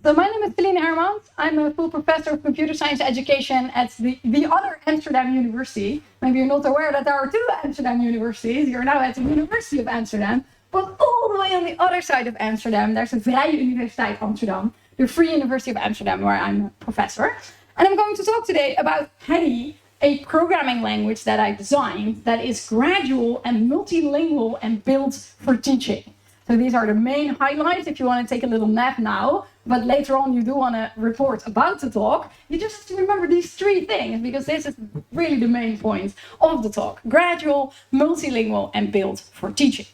So my name is Felienne Hermans. I'm a full professor of computer science education at the other Amsterdam University. Maybe you're not aware that there are two Amsterdam universities. You're now at the University of Amsterdam. But all the way on the other side of Amsterdam, there's a Vrije Universiteit Amsterdam, the Free University of Amsterdam, where I'm a professor. And I'm going to talk today about Hedy, a programming language that I designed that is gradual and multilingual and built for teaching. So these are the main highlights if you want to take a little nap now, but later on you do want to report about the talk. You just have to remember these three things because this is really the main point of the talk. Gradual, multilingual, and built for teaching.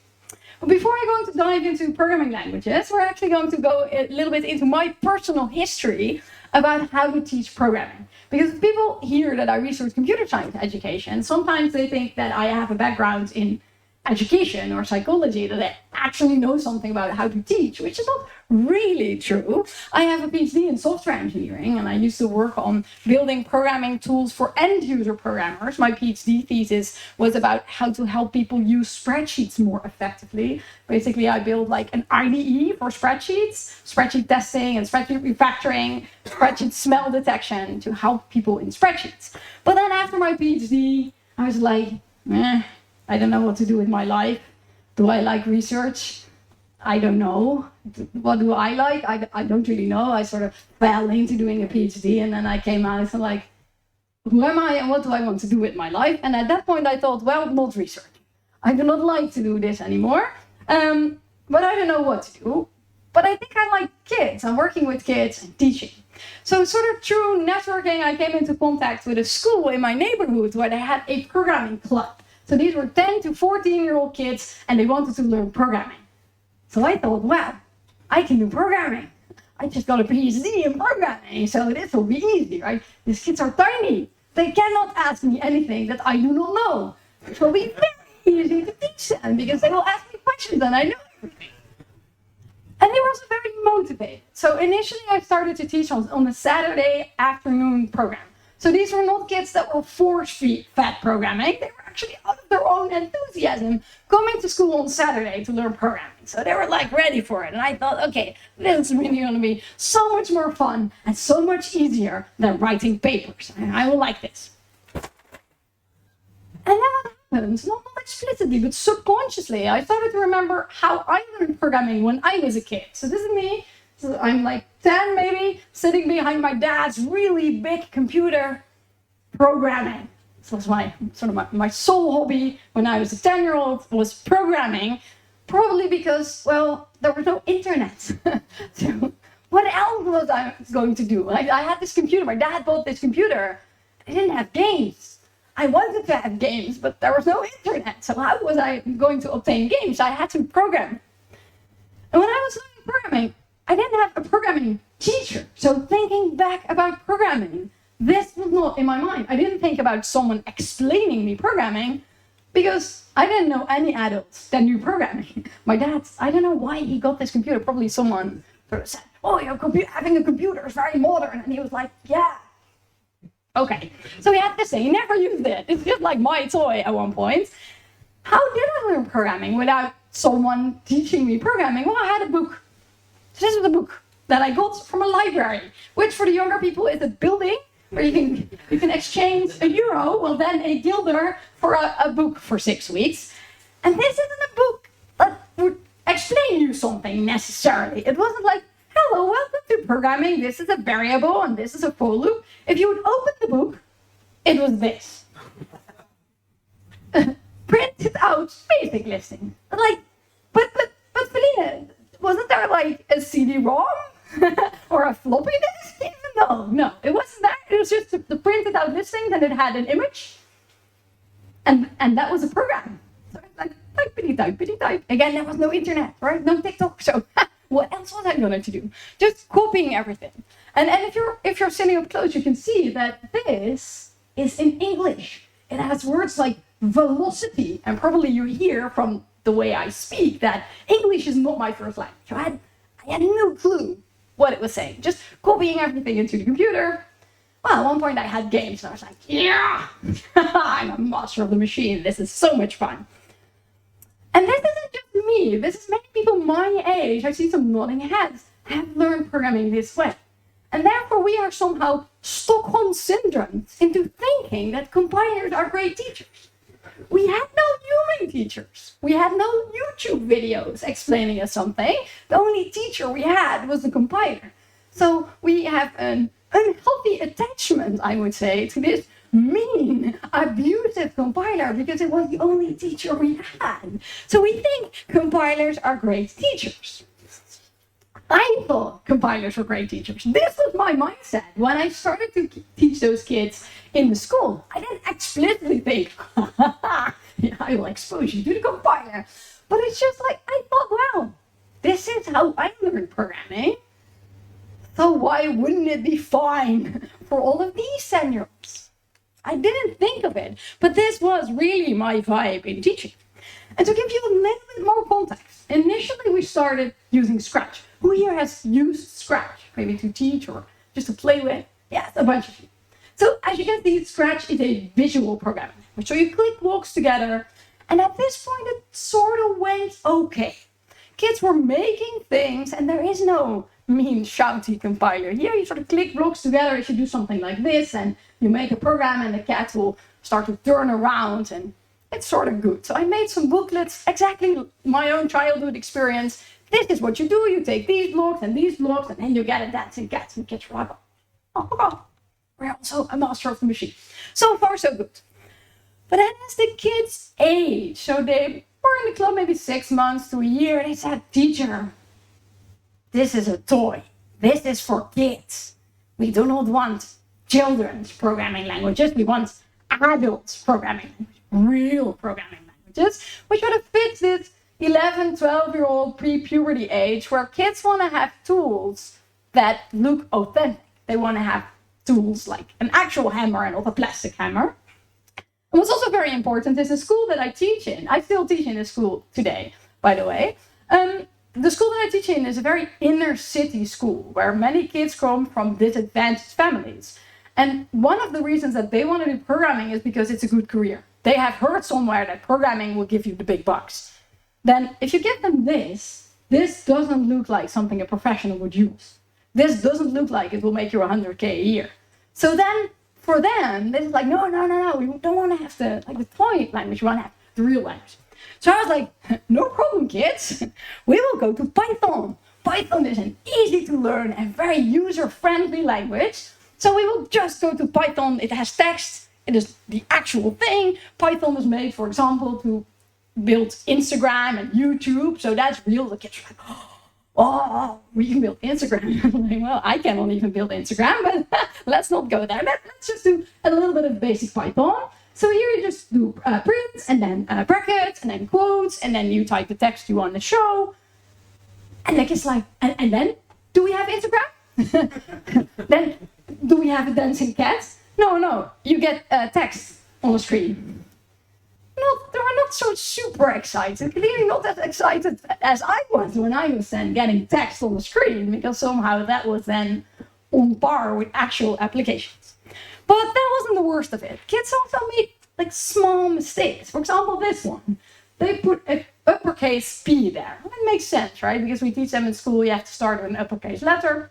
But before I'm going to dive into programming languages, we're actually going to go a little bit into my personal history about how to teach programming. Because people hear that I research computer science education, sometimes they think that I have a background in education or psychology, that I actually know something about how to teach, which is not really true. I have a PhD in software engineering, and I used to work on building programming tools for end-user programmers. My PhD thesis was about how to help people use spreadsheets more effectively. Basically, I built like an IDE for spreadsheets, spreadsheet testing and spreadsheet refactoring, spreadsheet smell detection to help people in spreadsheets. But then after my PhD, I was like, I don't know what to do with my life. Do I like research? I don't know. What do I like? I don't really know. I sort of fell into doing a PhD and then I came out and said like, who am I and what do I want to do with my life? And at that point I thought, well, not research. I do not like to do this anymore. But I don't know what to do. But I think I like kids. I'm working with kids and teaching. So sort of through networking, I came into contact with a school in my neighborhood where they had a programming club. So these were 10 to 14-year-old kids and they wanted to learn programming. So I thought, well, I can do programming. I just got a PhD in programming, so this will be easy, right? These kids are tiny. They cannot ask me anything that I do not know. It will be very easy to teach them because they will ask me questions and I know everything. And they were also very motivated. So initially I started to teach on a Saturday afternoon program. So these were not kids that were force-fed programming. They were actually out of their own enthusiasm coming to school on Saturday to learn programming. So they were like ready for it. And I thought, okay, this is really going to be so much more fun and so much easier than writing papers. And I will like this. And then what happens, not explicitly, but subconsciously, I started to remember how I learned programming when I was a kid. So this is me. So I'm like 10 maybe, sitting behind my dad's really big computer programming. This was my sole hobby when I was a 10-year-old was programming, probably because, well, there was no internet. So what else was I going to do? I had this computer, my dad bought this computer. I didn't have games. I wanted to have games, but there was no internet. So how was I going to obtain games? I had to program. And when I was learning programming, I didn't have a programming teacher. So thinking back about programming, this was not in my mind. I didn't think about someone explaining me programming because I didn't know any adults that knew programming. My dad, I don't know why he got this computer. Probably someone sort of said, oh, having a computer is very modern. And he was like, yeah. Okay. So he had this thing. He never used it. It's just like my toy at one point. How did I learn programming without someone teaching me programming? Well, I had a book. So this was a book that I got from a library, which for the younger people is a building where you can exchange €1, well then a guilder for a book for 6 weeks. And this isn't a book that would explain you something necessarily. It wasn't like, hello, welcome to programming. This is a variable and this is a for loop. If you would open the book, it was this. Printed out basic listing. Like, but Felienne, wasn't there like a CD-ROM or a floppy disk? No, it wasn't that. It was just the printed out listings and it had an image. And that was a program. So it's like type. Again, there was no internet, right? No TikTok. So what else was I going to do? Just copying everything. And if you're sitting up close, you can see that this is in English. It has words like velocity, and probably you hear from the way I speak that English is not my first language. I had no clue what it was saying. Just copying everything into the computer. Well, at one point I had games and I was like, yeah, I'm a master of the machine. This is so much fun. And this isn't just me. This is many people my age. I see some nodding heads have learned programming this way. And therefore we are somehow Stockholm Syndrome into thinking that compilers are great teachers. We had no human teachers. We had no YouTube videos explaining us something. The only teacher we had was the compiler. So we have an unhealthy attachment, I would say, to this mean, abusive compiler because it was the only teacher we had. So we think compilers are great teachers. I thought compilers were great teachers. This was my mindset when I started to teach those kids in the school. I didn't explicitly think, yeah, I will expose you to the compiler. But it's just like, I thought, well, this is how I learned programming. So why wouldn't it be fine for all of these 10-year-olds? I didn't think of it, but this was really my vibe in teaching. And to give you a little bit more context, initially we started using Scratch. Who here has used Scratch? Maybe to teach or just to play with? Yes, a bunch of you. So as you can see, Scratch is a visual programming language. So you click blocks together, and at this point it sort of went okay. Kids were making things, and there is no mean shouty compiler. Here you sort of click blocks together if you do something like this, and you make a program and the cat will start to turn around, and it's sort of good. So I made some booklets, exactly my own childhood experience. This is what you do. You take these blocks, and then you get a dancing cat, and the kids are like, oh, we're also a master of the machine. So far, so good. But then as the kids age, so they were in the club maybe 6 months to a year, they said, teacher, this is a toy. This is for kids. We do not want children's programming languages. We want adults programming languages, real programming languages, which would have fit this 11, 12-year-old pre-puberty age where kids want to have tools that look authentic. They want to have tools like an actual hammer and not a plastic hammer. And what's also very important is the school that I teach in. I still teach in a school today, by the way. The school that I teach in is a very inner city school where many kids come from disadvantaged families. And one of the reasons that they want to do programming is because it's a good career. They have heard somewhere that programming will give you the big bucks. Then if you give them this doesn't look like something a professional would use. This doesn't look like it will make you 100K a year. So then for them, they're like, no, we don't want to have the toy language, we want to have the real language. So I was like, no problem, kids. We will go to Python. Python is an easy to learn and very user-friendly language. So we will just go to Python. It has text. It is the actual thing. Python was made, for example, to build Instagram and YouTube. So that's real. The kids are like, oh, we can build Instagram. Well, I cannot even build Instagram, but let's not go there. Let's just do a little bit of basic Python. So here you just do prints, and then brackets, and then quotes, and then you type the text you want to show. And the kid's like, and then, do we have Instagram? Then, do we have a dancing cat? No, you get text on the screen. They were not so super excited, clearly not as excited as I was when I was then getting text on the screen, because somehow that was then on par with actual applications. But that wasn't the worst of it. Kids also made small mistakes. For example, this one. They put an uppercase P there. It makes sense, right? Because we teach them in school, you have to start with an uppercase letter.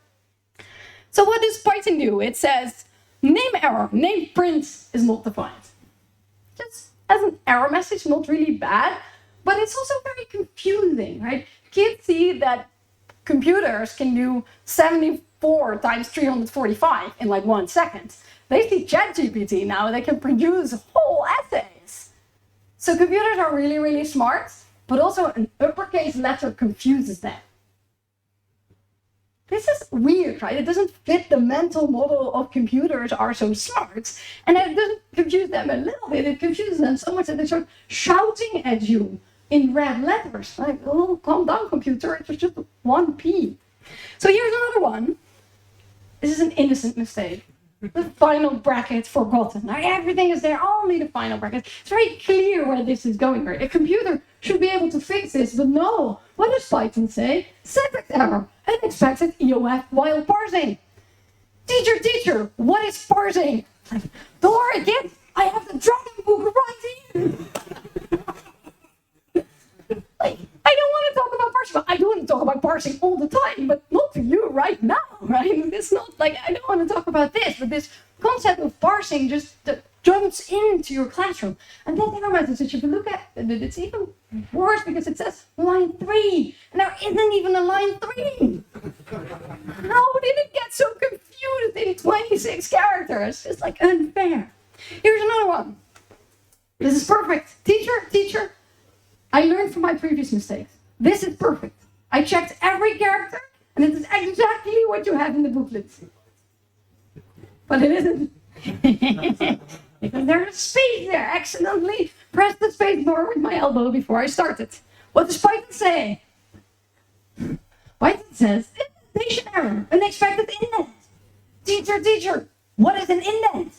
So what does Python do? It says, name error, name print is not defined. Just as an error message, not really bad, but it's also very confusing, right? Kids see that computers can do 74 times 345 in 1 second. They see ChatGPT now, they can produce whole essays. So computers are really, really smart, but also an uppercase letter confuses them. This is weird, right? It doesn't fit the mental model of computers are so smart. And it doesn't confuse them a little bit. It confuses them so much that they start shouting at you in red letters. Like, oh, calm down, computer. It was just 1 P. So here's another one. This is an innocent mistake. The final bracket forgotten. Now everything is there, only the final bracket. It's very clear where this is going. Right? A computer should be able to fix this, but no. What does Python say? Syntax error. Unexpected EOF while parsing. Teacher, what is parsing? Don't worry, kid. I have the dragon book right here. I don't want to talk about parsing. Well, I do want to talk about parsing all the time, but not to you right now, right? It's not like I don't want to talk about this, but this concept of parsing just jumps into your classroom. And then Hermans, if you look at it, it's even worse because it says line 3, and there isn't even a line 3. How did it get so confused in 26 characters? It's like unfair. Here's another one. This is perfect. Teacher, I learned from my previous mistakes. This is perfect. I checked every character, and it is exactly what you have in the booklet. But it isn't. Because there's a space there. Accidentally pressed the space bar with my elbow before I started. What does Python say? Python says, indentation error, unexpected indent. Teacher, what is an indent?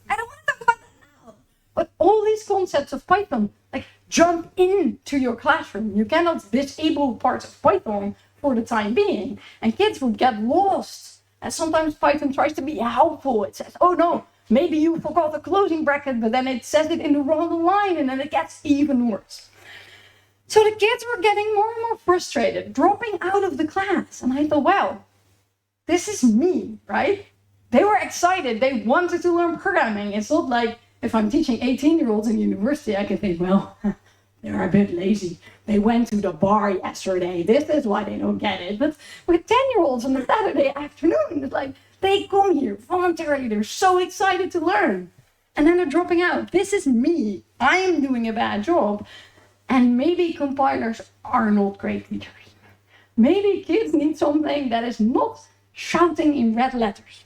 I don't want to talk about that now. But all these concepts of Python, like, jump into your classroom. You cannot disable parts of Python for the time being. And kids would get lost. And sometimes Python tries to be helpful. It says, oh no, maybe you forgot the closing bracket, but then it says it in the wrong line, and then it gets even worse. So the kids were getting more and more frustrated, dropping out of the class. And I thought, well, this is me, right? They were excited. They wanted to learn programming. It's not like if I'm teaching 18-year-olds in university, I can think, well, they're a bit lazy. They went to the bar yesterday. This is why they don't get it. But with 10-year-olds on a Saturday afternoon, it's like they come here voluntarily. They're so excited to learn. And then they're dropping out. This is me. I am doing a bad job. And maybe compilers are not great teachers. Maybe kids need something that is not shouting in red letters.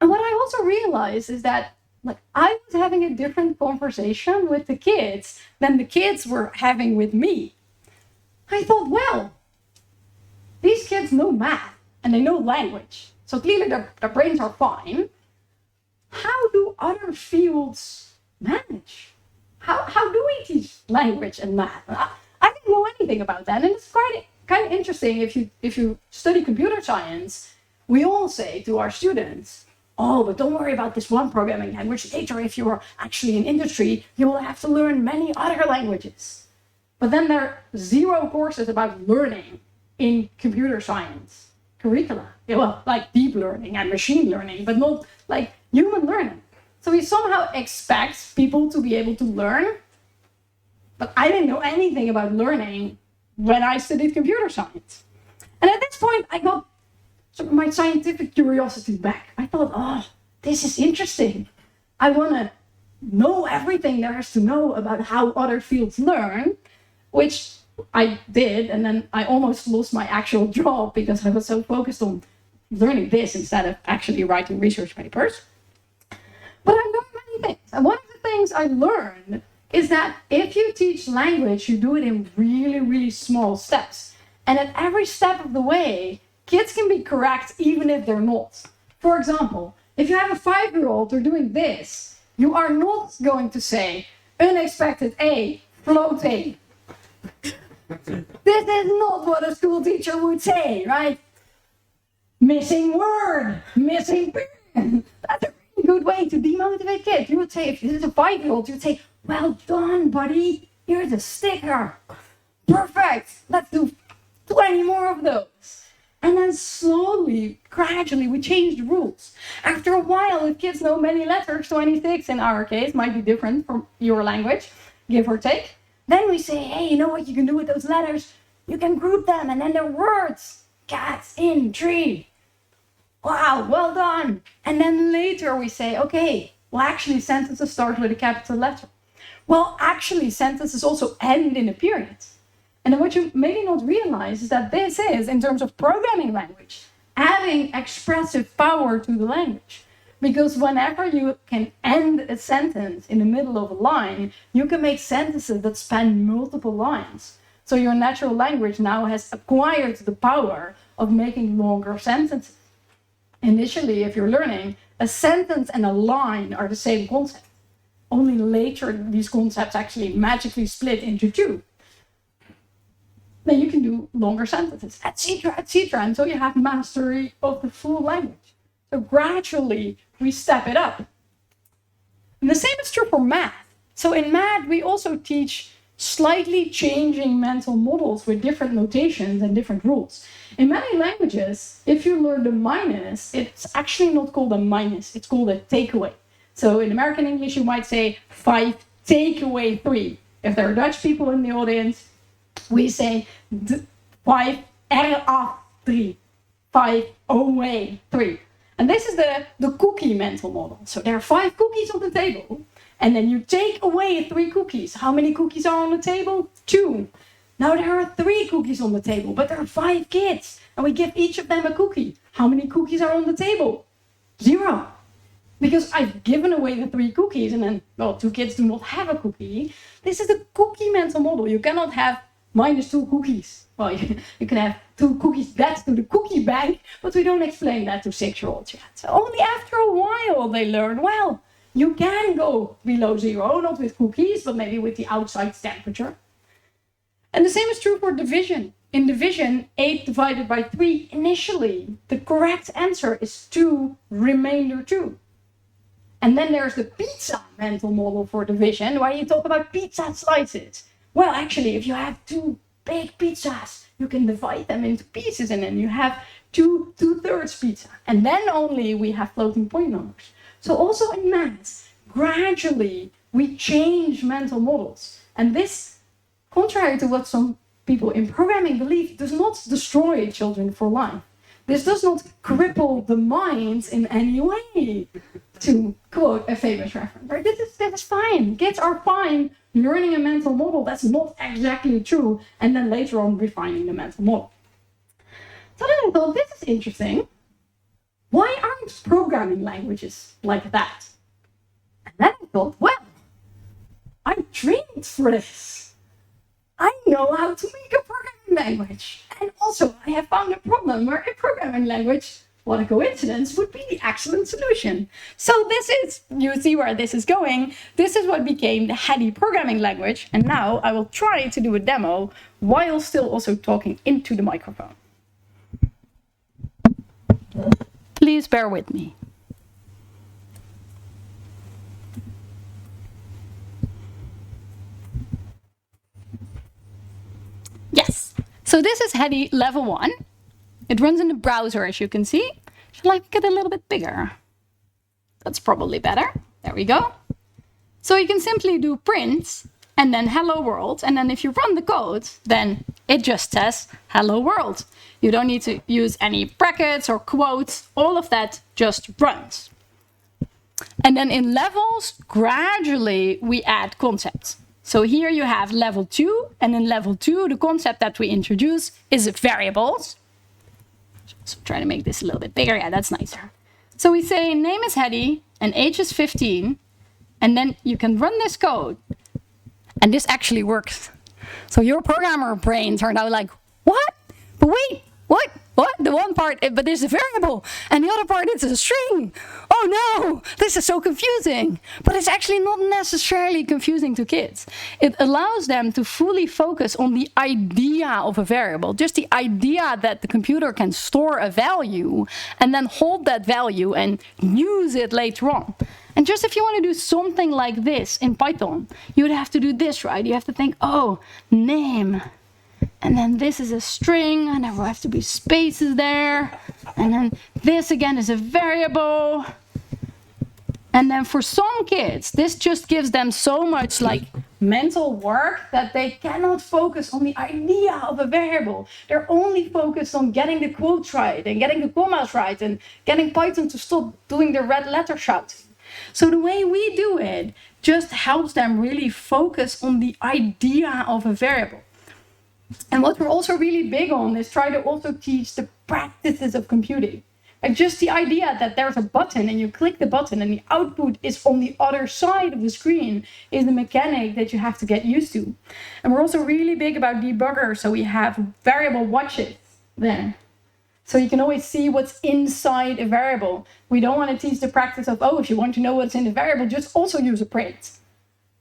And what I also realized is that I was having a different conversation with the kids than the kids were having with me. I thought, well, these kids know math and they know language. So clearly their brains are fine. How do other fields manage? How do we teach language and math? I didn't know anything about that. And it's kind of interesting if you study computer science, we all say to our students, oh, but don't worry about this one programming language. Later, if you're actually in industry, you will have to learn many other languages. But then there are 0 courses about learning in computer science curricula. Yeah, well, like deep learning and machine learning, but not like human learning. So we somehow expect people to be able to learn, but I didn't know anything about learning when I studied computer science. And at this point, I got my scientific curiosity back. I thought, oh, this is interesting. I want to know everything there is to know about how other fields learn, which I did, and then I almost lost my actual job because I was so focused on learning this instead of actually writing research papers. But I learned many things. And one of the things I learned is that if you teach language, you do it in really, really small steps. And at every step of the way, kids can be correct even if they're not. For example, if you have a 5-year-old who's doing this, you are not going to say, unexpected A, float A. This is not what a school teacher would say, right? Missing word, missing pen. That's a really good way to demotivate kids. You would say, if this is a 5-year-old, you would say, well done, buddy. Here's a sticker. Perfect. Let's do 20 more of those. And then slowly, gradually, we change the rules. After a while, if kids know many letters, 26 in our case, might be different from your language, give or take. Then we say, hey, you know what you can do with those letters? You can group them, and then they're words. Cats in tree. Wow, well done. And then later we say, okay, well, actually, sentences start with a capital letter. Well, actually, sentences also end in a period. And then what you maybe not realize is that this is, in terms of programming language, adding expressive power to the language. Because whenever you can end a sentence in the middle of a line, you can make sentences that span multiple lines. So your natural language now has acquired the power of making longer sentences. Initially, if you're learning, a sentence and a line are the same concept. Only later, these concepts actually magically split into 2. Then you can do longer sentences, etc., etc., until you have mastery of the full language. So gradually, we step it up. And the same is true for math. So in math, we also teach slightly changing mental models with different notations and different rules. In many languages, if you learn the minus, it's actually not called a minus, it's called a takeaway. So in American English, you might say 5 take away 3. If there are Dutch people in the audience, we say 5 eraf 3, 5 away 3. And this is the cookie mental model. So there are 5 cookies on the table, and then you take away 3 cookies. How many cookies are on the table? 2. Now there are 3 cookies on the table, but there are 5 kids, and we give each of them a cookie. How many cookies are on the table? 0. Because I've given away the 3 cookies, and then, well, 2 kids do not have a cookie. This is the cookie mental model. You cannot have minus 2 cookies. Well, you can have 2 cookies, that's to the cookie bank, but we don't explain that to 6-year-olds yet. So only after a while they learn, well, you can go below 0, not with cookies, but maybe with the outside temperature. And the same is true for division. In division, 8 divided by 3, initially, the correct answer is 2 remainder 2. And then there's the pizza mental model for division, where you talk about pizza slices. Well, actually, if you have 2 big pizzas, you can divide them into pieces, and then you have 2 2/3 pizza. And then only we have floating point numbers. So also in maths, gradually we change mental models. And this, contrary to what some people in programming believe, does not destroy children for life. This does not cripple the minds in any way, to quote a famous reference. Right? This is fine. Kids are fine learning a mental model that's not exactly true, and then later on refining the mental model. So then I thought, this is interesting. Why aren't programming languages like that? And then I thought, well, I'm trained for this. I know how to make a programming language. And also, I have found a problem where a programming language, what a coincidence, would be the excellent solution. So this is, you see where this is going. This is what became the Hedy programming language. And now I will try to do a demo while still also talking into the microphone. Please bear with me. Yes, so this is Hedy level 1. It runs in the browser, as you can see. Should I make it a little bit bigger? That's probably better. There we go. So you can simply do print and then hello world. And then if you run the code, then it just says hello world. You don't need to use any brackets or quotes. All of that just runs. And then in levels, gradually we add concepts. So here you have level 2. And in level 2, the concept that we introduce is variables. So try to make this a little bit bigger. Yeah, that's nicer. So we say name is Hedy and age is 15. And then you can run this code. And this actually works. So your programmer brains are now like, what? But wait, what? What? The one part, but there's a variable. And the other part is a string. Oh no, this is so confusing. But it's actually not necessarily confusing to kids. It allows them to fully focus on the idea of a variable. Just the idea that the computer can store a value and then hold that value and use it later on. And just if you want to do something like this in Python, you would have to do this, right? You have to think, oh, name. And then this is a string, and there will have to be spaces there. And then this again is a variable. And then for some kids, this just gives them so much like mental work that they cannot focus on the idea of a variable. They're only focused on getting the quotes right and getting the commas right and getting Python to stop doing the red letter shouting. So the way we do it just helps them really focus on the idea of a variable. And what we're also really big on is try to also teach the practices of computing. Like just the idea that there's a button and you click the button and the output is on the other side of the screen is the mechanic that you have to get used to. And we're also really big about debuggers, so we have variable watches there. So you can always see what's inside a variable. We don't want to teach the practice of, oh, if you want to know what's in the variable, just also use a print.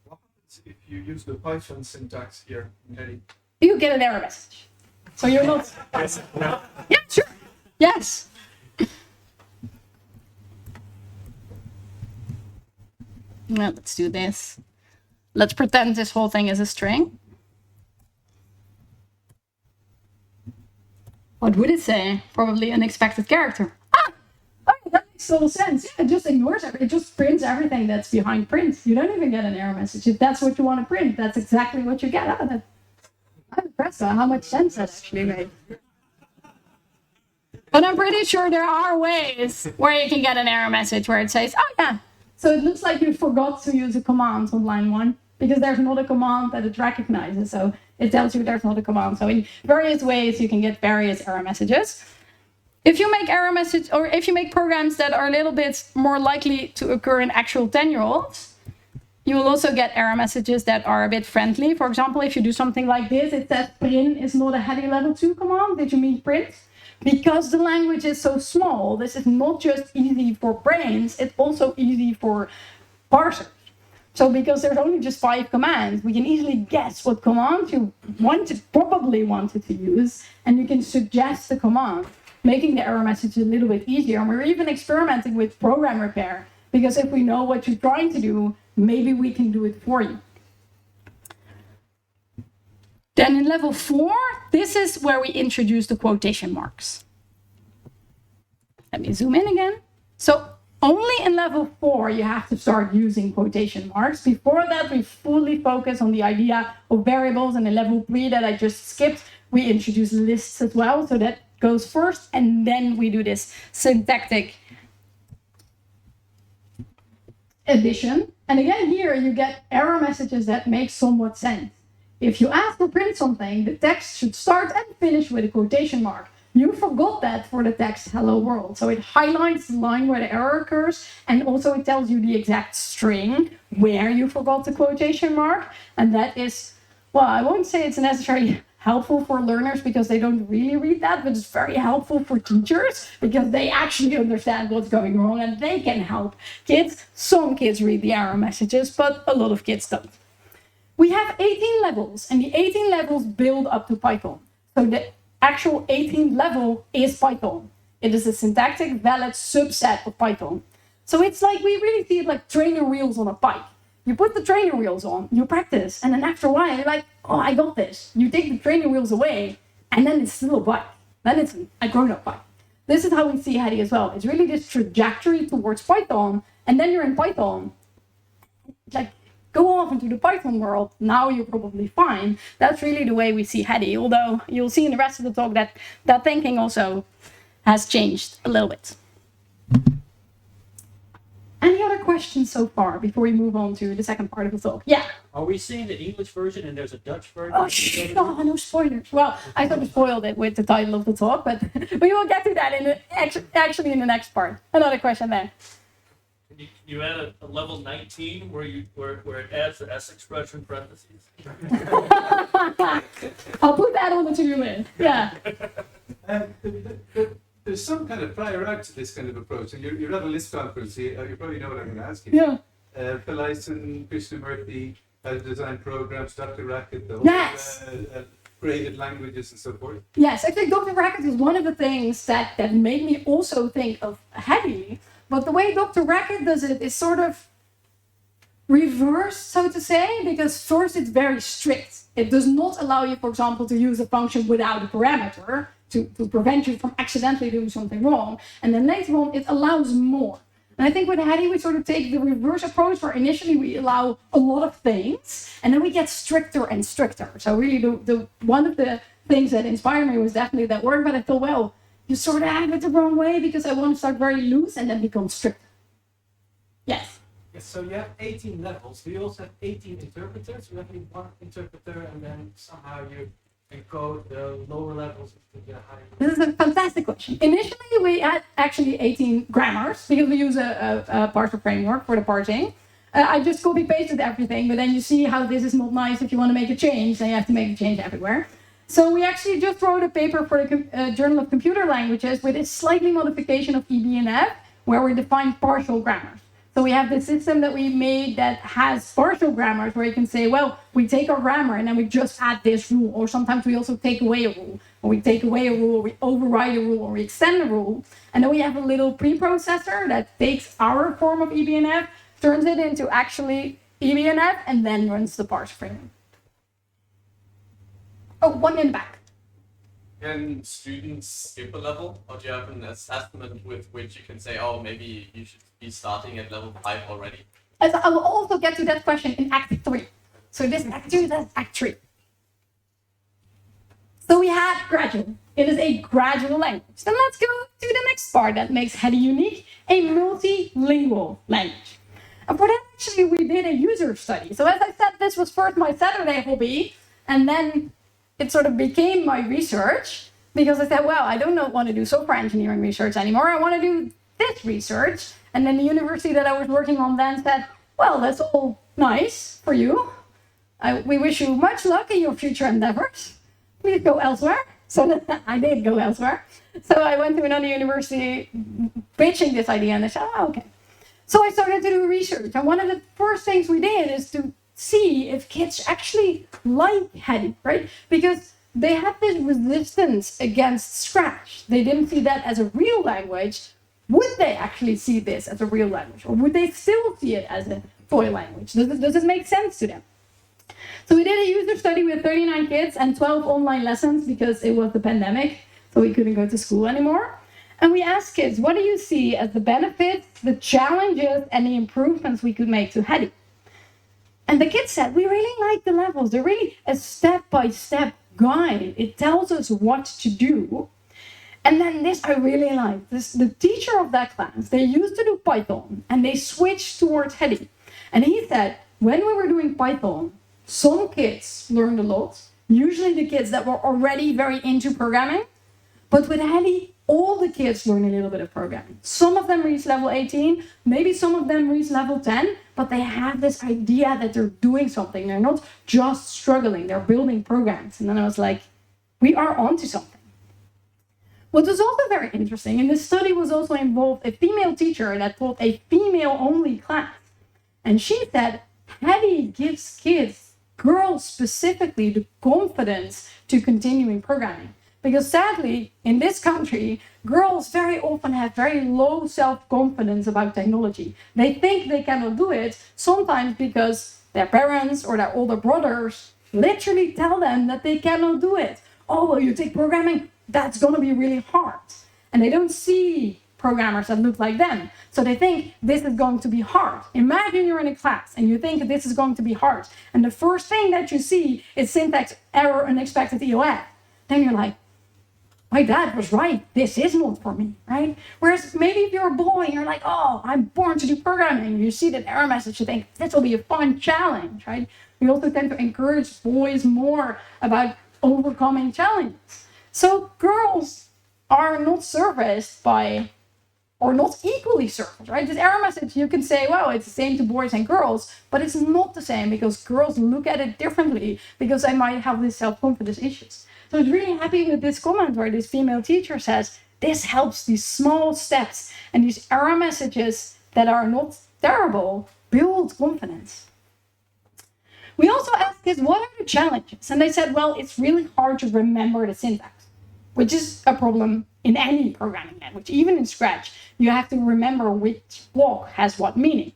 What happens if you use the Python syntax here in Hedy? You get an error message. So you're not... Yes. No. Yeah, sure. Yes. Well, let's do this. Let's pretend this whole thing is a string. What would it say? Probably unexpected character. Oh, that makes total sense. Yeah, it just ignores everything. It just prints everything that's behind print. You don't even get an error message. If that's what you want to print, that's exactly what you get out of it. I'm impressed by how much sense that actually made. But I'm pretty sure there are ways where you can get an error message where it says, oh yeah. So it looks like you forgot to use a command on line 1 because there's not a command that it recognizes. So it tells you there's not a command. So in various ways, you can get various error messages. If you make error message, or if you make programs that are a little bit more likely to occur in actual 10-year-olds, you will also get error messages that are a bit friendly. For example, if you do something like this, it says print is not a Hedy level 2 command. Did you mean print? Because the language is so small, this is not just easy for brains, it's also easy for parsers. So because there's only just 5 commands, we can easily guess what command you probably wanted to use, and you can suggest the command, making the error message a little bit easier. And we're even experimenting with program repair, because if we know what you're trying to do, maybe we can do it for you. Then in level 4, this is where we introduce the quotation marks. Let me zoom in again. So only in level 4 you have to start using quotation marks. Before that, we fully focus on the idea of variables, and in level 3 that I just skipped, we introduce lists as well. So that goes first, and then we do this syntactic addition. And again, here you get error messages that make somewhat sense. If you ask to print something, the text should start and finish with a quotation mark. You forgot that for the text hello world. So it highlights the line where the error occurs, and also it tells you the exact string where you forgot the quotation mark. And that is, well, I won't say it's necessarily helpful for learners because they don't really read that, but it's very helpful for teachers because they actually understand what's going wrong and they can help kids. Some kids read the error messages, but a lot of kids don't. We have 18 levels, and the 18 levels build up to Python. So the actual 18th level is Python. It is a syntactic valid subset of Python. So it's like, we really see it like trainer wheels on a bike. You put the trainer wheels on, you practice, and then after a while, you're like, oh, I got this. You take the trainer wheels away, and then it's still a bike. Then it's a grown-up bike. This is how we see Hedy as well. It's really this trajectory towards Python, and then you're in Python. Like, go off into the Python world, now you're probably fine. That's really the way we see Hedy, although you'll see in the rest of the talk that that thinking also has changed a little bit. Any other questions so far before we move on to the second part of the talk? Yeah? Are we seeing the English version and there's a Dutch version? Oh, no spoilers. Well, I sort of spoiled it with the title of the talk, but we will get to that actually in the next part. Another question there. Can you add a level 19 where it adds the S expression parentheses? I'll put that on the to-do list. Yeah. There's some kind of prior art to this kind of approach, and you're at a Lisp conference, you probably know what I'm going to ask you. Yeah. Felienne, Krishnamurti, how to design programs, Dr. Racket, the whole Yes. graded languages and so forth. Yes, actually Dr. Racket was one of the things that made me also think of Hedy. But the way Dr. Racket does it is sort of reversed, so to say, because first it's very strict. It does not allow you, for example, to use a function without a parameter to prevent you from accidentally doing something wrong. And then later on, it allows more. And I think with Hedy, we sort of take the reverse approach where initially we allow a lot of things, and then we get stricter and stricter. So really, the one of the things that inspired me was definitely that word, but I thought, well, you sort of have it the wrong way because I want to start very loose and then become stricter. Yes? Yes, so you have 18 levels. Do you also have 18 interpreters? You have one interpreter and then somehow you encode the lower levels into the higher levels? This is a fantastic question. Initially, we had actually 18 grammars because we use a parser framework for the parsing. I just copy-pasted everything, but then you see how this is not nice. If you want to make a change, then you have to make a change everywhere. So we actually just wrote a paper for the Journal of Computer Languages with a slightly modification of EBNF, where we define partial grammars. So we have this system that we made that has partial grammars where you can say, well, we take our grammar and then we just add this rule. Or sometimes we also take away a rule. Or we take away a rule, or we override a rule, or we extend a rule. And then we have a little preprocessor that takes our form of EBNF, turns it into actually EBNF, and then runs the parse framework. Oh, one in the back. Can students skip a level, or do you have an assessment with which you can say, oh, maybe you should be starting at level 5 already? As I will also get to that question in Act 3. So this Act 2, that's Act 3. So we had gradual. It is a gradual language. Then let's go to the next part that makes Hedy unique, a multilingual language. And for that, actually, we did a user study. So as I said, this was first my Saturday hobby, and then it sort of became my research, because I said, well, I don't want to do software engineering research anymore. I want to do this research. And then the university that I was working on then said, well, that's all nice for you. We wish you much luck in your future endeavors. Please go elsewhere. So I did go elsewhere. So I went to another university pitching this idea, and they said, oh, okay. So I started to do research. And one of the first things we did is to see if kids actually like Hedy, right? Because they had this resistance against Scratch. They didn't see that as a real language. Would they actually see this as a real language? Or would they still see it as a toy language? Does it make sense to them? So we did a user study with 39 kids and 12 online lessons because it was the pandemic, so we couldn't go to school anymore. And we asked kids, what do you see as the benefits, the challenges, and the improvements we could make to Hedy? And the kids said, we really like the levels. They're really a step-by-step guide. It tells us what to do. And then this I really liked. The teacher of that class, they used to do Python, and they switched towards Hedy. And he said, when we were doing Python, some kids learned a lot, usually the kids that were already very into programming. But with Hedy, all the kids learn a little bit of programming. Some of them reach level 18, maybe some of them reach level 10, but they have this idea that they're doing something. They're not just struggling, they're building programs. And then I was like, we are onto something. What was also very interesting, in this study was also involved a female teacher that taught a female-only class. And she said, Hedy gives kids, girls specifically, the confidence to continuing programming. Because sadly, in this country, girls very often have very low self-confidence about technology. They think they cannot do it, sometimes because their parents or their older brothers literally tell them that they cannot do it. Oh, well, you take programming, that's going to be really hard. And they don't see programmers that look like them. So they think this is going to be hard. Imagine you're in a class and you think this is going to be hard. And the first thing that you see is syntax error, unexpected EOF. Then you're like, my dad was right, this is not for me, right? Whereas maybe if you're a boy, you're like, oh, I'm born to do programming. You see that error message, you think, this will be a fun challenge, right? We also tend to encourage boys more about overcoming challenges. So girls are not serviced by, or not equally serviced, right? This error message, you can say, well, it's the same to boys and girls, but it's not the same because girls look at it differently because they might have these self-confidence issues. So I was really happy with this comment where this female teacher says, this helps these small steps and these error messages that are not terrible build confidence. We also asked kids, what are the challenges? And they said, well, it's really hard to remember the syntax, which is a problem in any programming language. Even in Scratch, you have to remember which block has what meaning.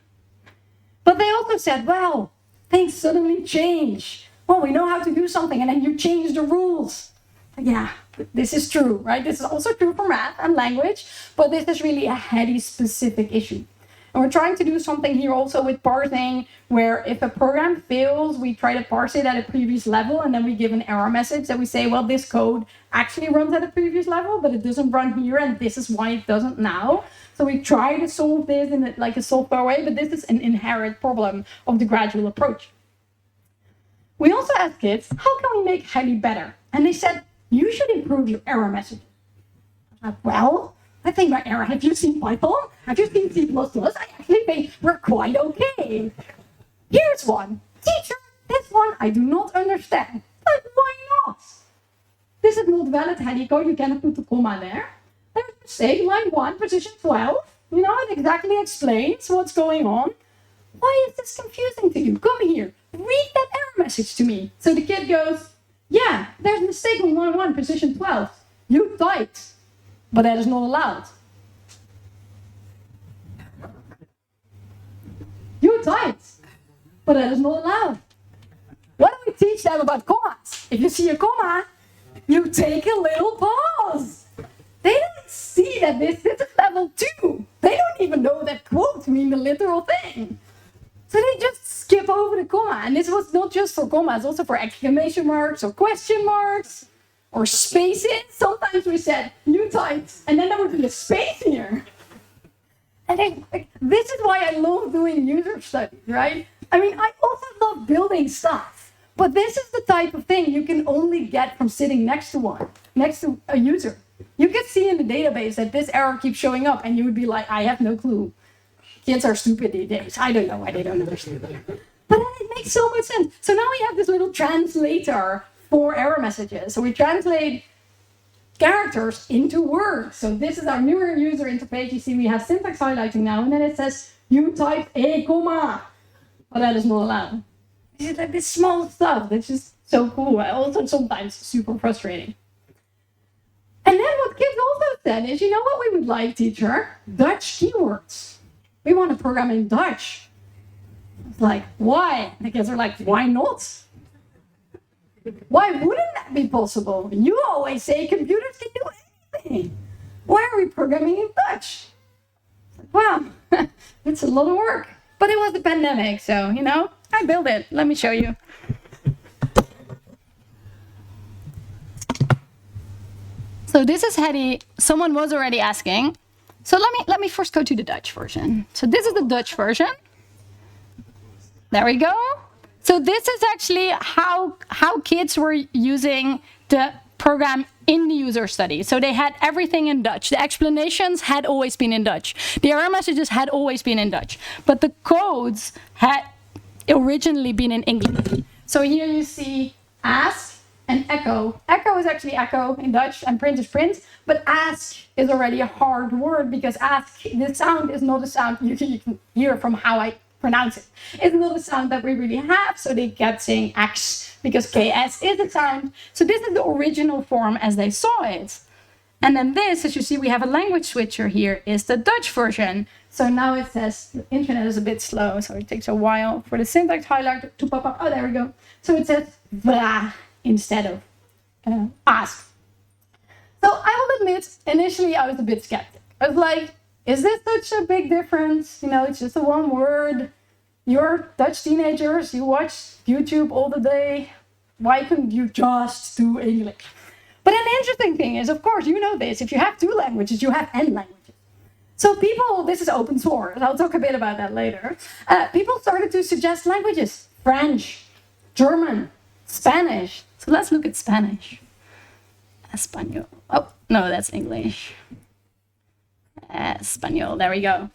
But they also said, well, things suddenly change. Well, we know how to do something, and then you change the rules. Yeah, this is true, right? This is also true for math and language, but this is really a Hedy-specific issue. And we're trying to do something here also with parsing, where if a program fails, we try to parse it at a previous level, and then we give an error message that we say, well, this code actually runs at a previous level, but it doesn't run here, and this is why it doesn't now. So we try to solve this in like a software way, but this is an inherent problem of the gradual approach. We also asked kids, how can we make Hedy better? And they said, you should improve your error messages. Well, I think my error, have you seen Python? Have you seen C++? I actually think we're quite okay. Here's one. Teacher, this one I do not understand. But why not? This is not valid Hedy code. You cannot put the comma there. There's a mistake, line 1, position 12. You know, it exactly explains what's going on. Why is this confusing to you? Come here. Read that error message to me. So the kid goes, yeah, there's a mistake on line 1, position 12. You typed, but that is not allowed. You typed, but that is not allowed. What do we teach them about commas? If you see a comma, you take a little pause. They don't see that this is level 2. They don't even know that quotes mean the literal thing. So they just skip over the comma. And this was not just for commas, also for exclamation marks or question marks or spaces. Sometimes we said new types, and then there would be a space here. And this is why I love doing user studies, right? I mean, I also love building stuff. But this is the type of thing you can only get from sitting next to a user. You could see in the database that this error keeps showing up, and you would be like, I have no clue. Kids are stupid these days. I don't know why they don't understand. But then it makes so much sense. So now we have this little translator for error messages. So we translate characters into words. So this is our newer user interface. You see we have syntax highlighting now, and then it says, you type a comma. But that is not allowed. It's like this small stuff that's just so cool. Also sometimes super frustrating. And then what kids also said is, you know what we would like, teacher? Dutch keywords. We want to program in Dutch. It's like, why? And the kids are like, why not? Why wouldn't that be possible? You always say computers can do anything. Why are we programming in Dutch? Well, it's a lot of work. But it was the pandemic, so, you know, I built it. Let me show you. So this is Hedy. Someone was already asking. So let me first go to the Dutch version. So this is the Dutch version. There we go. So this is actually how kids were using the program in the user study. So they had everything in Dutch. The explanations had always been in Dutch. The error messages had always been in Dutch. But the codes had originally been in English. So here you see ask and echo. Echo is actually echo in Dutch and print is print. But ask is already a hard word because ask, the sound is not a sound you can hear from how I pronounce it. It's not a sound that we really have, so they kept saying X because KS is a sound. So this is the original form as they saw it. And then this, as you see, we have a language switcher here, is the Dutch version. So now it says, the internet is a bit slow, so it takes a while for the syntax highlighter to pop up. Oh, there we go. So it says vra instead of ask. So I will admit, initially I was a bit skeptic. I was like, is this such a big difference? You know, it's just a one word. You're Dutch teenagers, you watch YouTube all the day. Why couldn't you just do English? But an interesting thing is, of course, you know this, if you have 2 languages, you have N languages. So people, this is open source, I'll talk a bit about that later. People started to suggest languages, French, German, Spanish. So let's look at Spanish. Espanol. Oh, no, that's English. Espanol, there we go.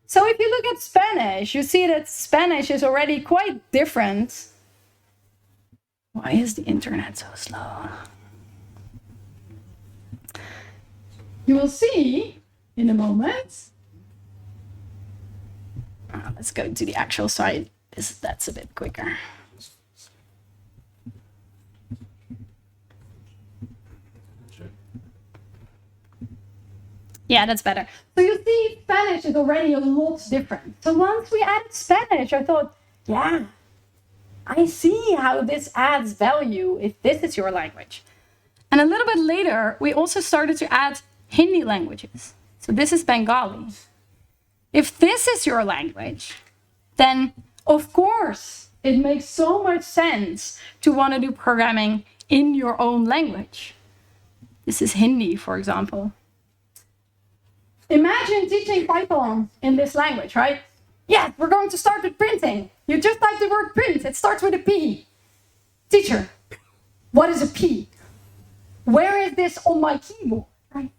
So if you look at Spanish, you see that Spanish is already quite different. Why is the internet so slow? You will see in a moment. Let's go to the actual site. That's a bit quicker. Yeah, that's better. So you see, Spanish is already a lot different. So once we added Spanish, I thought, yeah, I see how this adds value if this is your language. And a little bit later, we also started to add Hindi languages. So this is Bengali. If this is your language, then of course, it makes so much sense to want to do programming in your own language. This is Hindi, for example. Imagine teaching Python in this language, right? Yeah, we're going to start with printing. You just type the word print. It starts with a P. Teacher, what is a P? Where is this on my keyboard, right?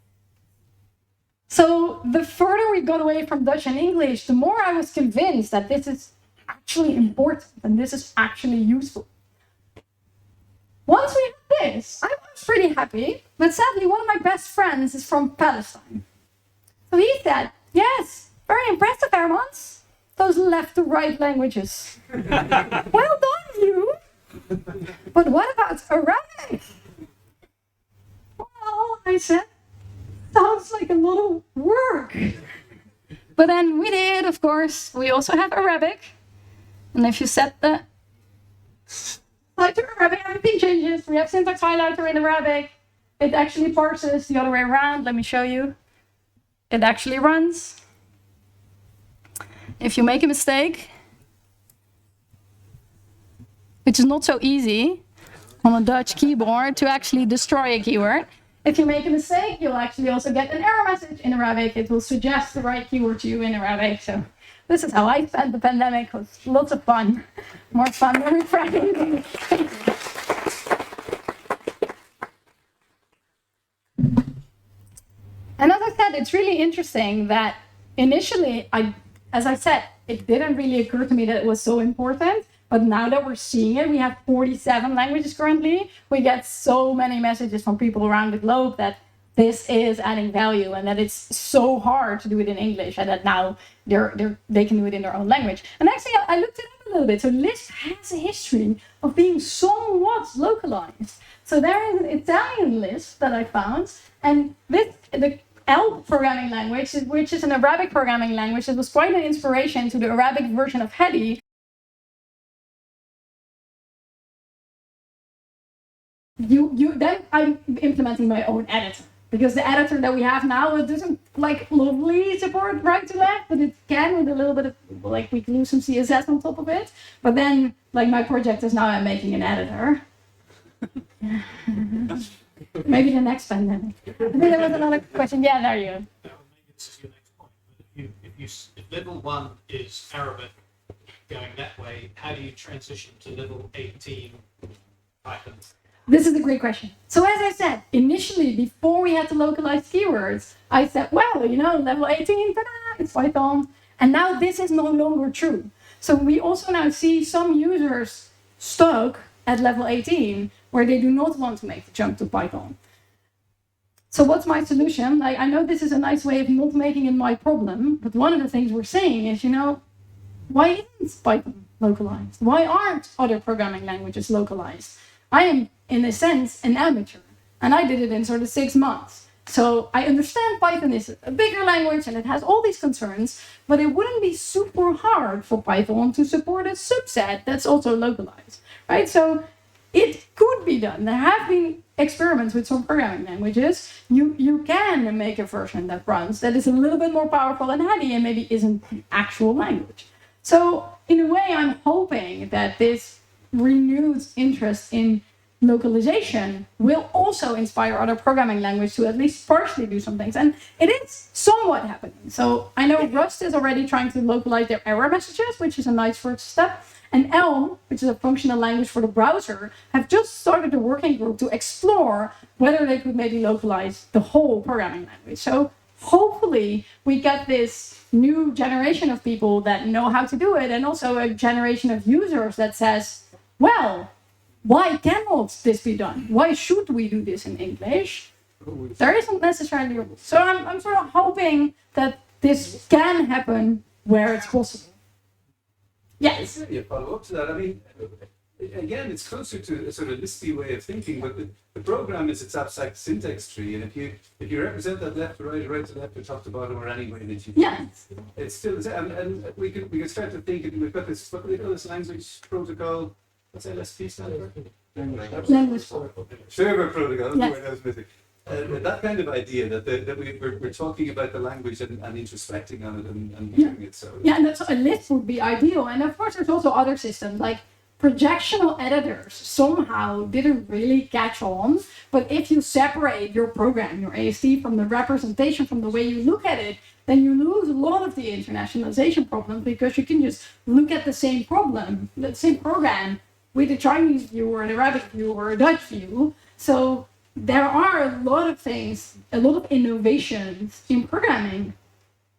So the further we got away from Dutch and English, the more I was convinced that this is actually important and this is actually useful. Once we had this, I was pretty happy, but sadly one of my best friends is from Palestine. So he said, yes, very impressive, Hermans. Those left to right languages. Well done, you. But what about Arabic? Well, I said, sounds like a lot of work. But then we did, of course. We also have Arabic. And if you set the Like to Arabic, everything changes. We have syntax highlighter in Arabic. It actually parses the other way around. Let me show you. It actually runs. If you make a mistake, which is not so easy on a Dutch keyboard to actually destroy a keyword. If you make a mistake, you'll actually also get an error message in Arabic. It will suggest the right keyword to you in Arabic. So this is how I spent the pandemic. It was lots of fun. More fun than refreshing. And as I said, it's really interesting that initially, as I said, it didn't really occur to me that it was so important. But now that we're seeing it, we have 47 languages currently. We get so many messages from people around the globe that this is adding value and that it's so hard to do it in English and that now they can do it in their own language. And actually, I looked it up a little bit. So Lisp has a history of being somewhat localized. So there is an Italian Lisp that I found, and the L programming language, which is an Arabic programming language, it was quite an inspiration to the Arabic version of Hedy. Then I'm implementing my own editor, because the editor that we have now, it doesn't like lovely support right to left, but it can with a little bit of like we can use some CSS on top of it. But then like my project is now I'm making an editor. Maybe the next pandemic. I think there was another question. Yeah, there you go. Maybe this is your next point. But if level 1 is Arabic going that way, how do you transition to level 18 Python? This is a great question. So as I said, initially, before we had to localize keywords, I said, well, level 18, ta-da, it's Python. And now this is no longer true. So we also now see some users stuck at level 18 where they do not want to make the jump to Python. So what's my solution? I know this is a nice way of not making it my problem, but one of the things we're saying is, why isn't Python localized? Why aren't other programming languages localized? I am, in a sense, an amateur, and I did it in sort of 6 months. So I understand Python is a bigger language and it has all these concerns, but it wouldn't be super hard for Python to support a subset that's also localized, right? So it could be done. There have been experiments with some programming languages. You can make a version that runs that is a little bit more powerful than Hedy and maybe isn't an actual language. So in a way, I'm hoping that this renewed interest in localization will also inspire other programming languages to at least partially do some things. And it is somewhat happening. So I know Rust is already trying to localize their error messages, which is a nice first step. And Elm, which is a functional language for the browser, have just started a working group to explore whether they could maybe localize the whole programming language. So hopefully we get this new generation of people that know how to do it, and also a generation of users that says, well, why cannot this be done? Why should we do this in English? There isn't necessarily a rule. So I'm sort of hoping that this can happen where it's possible. Yes. Yeah, follow up to that. I mean, again, it's closer to a sort of Lispy way of thinking, but the program is its abstract syntax tree, and if you represent that left to right, right to left, or top to bottom, or any way that you can, it's still and we can start to think. We've got this what do they call this language protocol? What's LSP stand for? Language Server protocol. That's Yes. the word I was missing. That kind of idea that we're talking about the language and introspecting on it and doing it. So Yeah, and that's a Lisp would be ideal. And of course, there's also other systems like projectional editors somehow didn't really catch on. But if you separate your program, your AST, from the representation, from the way you look at it, then you lose a lot of the internationalization problem, because you can just look at the same problem, the same program, with a Chinese view or an Arabic view or a Dutch view. So there are a lot of things, a lot of innovations in programming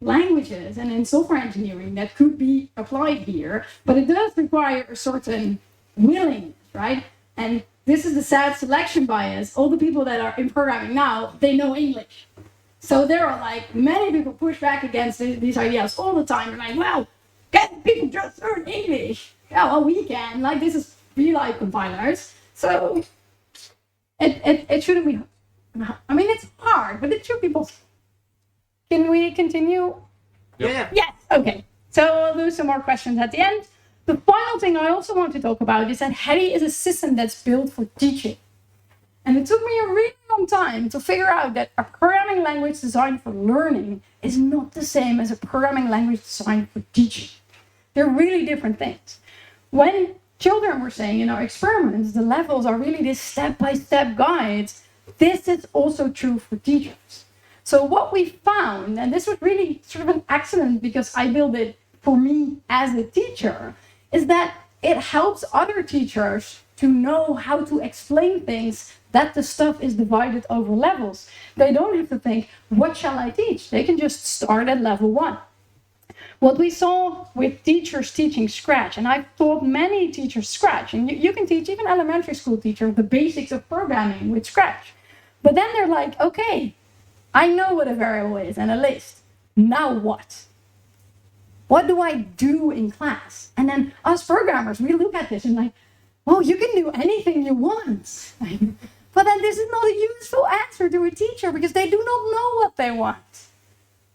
languages and in software engineering that could be applied here, but it does require a certain willingness, right? And this is the sad selection bias. All the people that are in programming now, they know English. So there are like many people push back against these ideas all the time. They're like, well, can people just learn English? Yeah, well, we can. Like, this is real life compilers. So it shouldn't be. I mean, it's hard, but it should be possible. Can we continue? Yeah. Yes. Okay. So we'll do some more questions at the end. the final thing I also want to talk about is that Hedy is a system that's built for teaching. And it took me a really long time to figure out that a programming language designed for learning is not the same as a programming language designed for teaching. They're really different things. When children were saying in our experiments, the levels are really this step-by-step guides, this is also true for teachers. So what we found, and this was really sort of an accident because I built it for me as a teacher, is that it helps other teachers to know how to explain things, that the stuff is divided over levels. They don't have to think, what shall I teach? They can just start at level 1. What we saw with teachers teaching Scratch, and I've taught many teachers Scratch, and you can teach even elementary school teachers the basics of programming with Scratch. But then they're like, okay, I know what a variable is and a list. Now what? What do I do in class? And then us programmers, we look at this and like, well, you can do anything you want. But then this is not a useful answer to a teacher because they do not know what they want.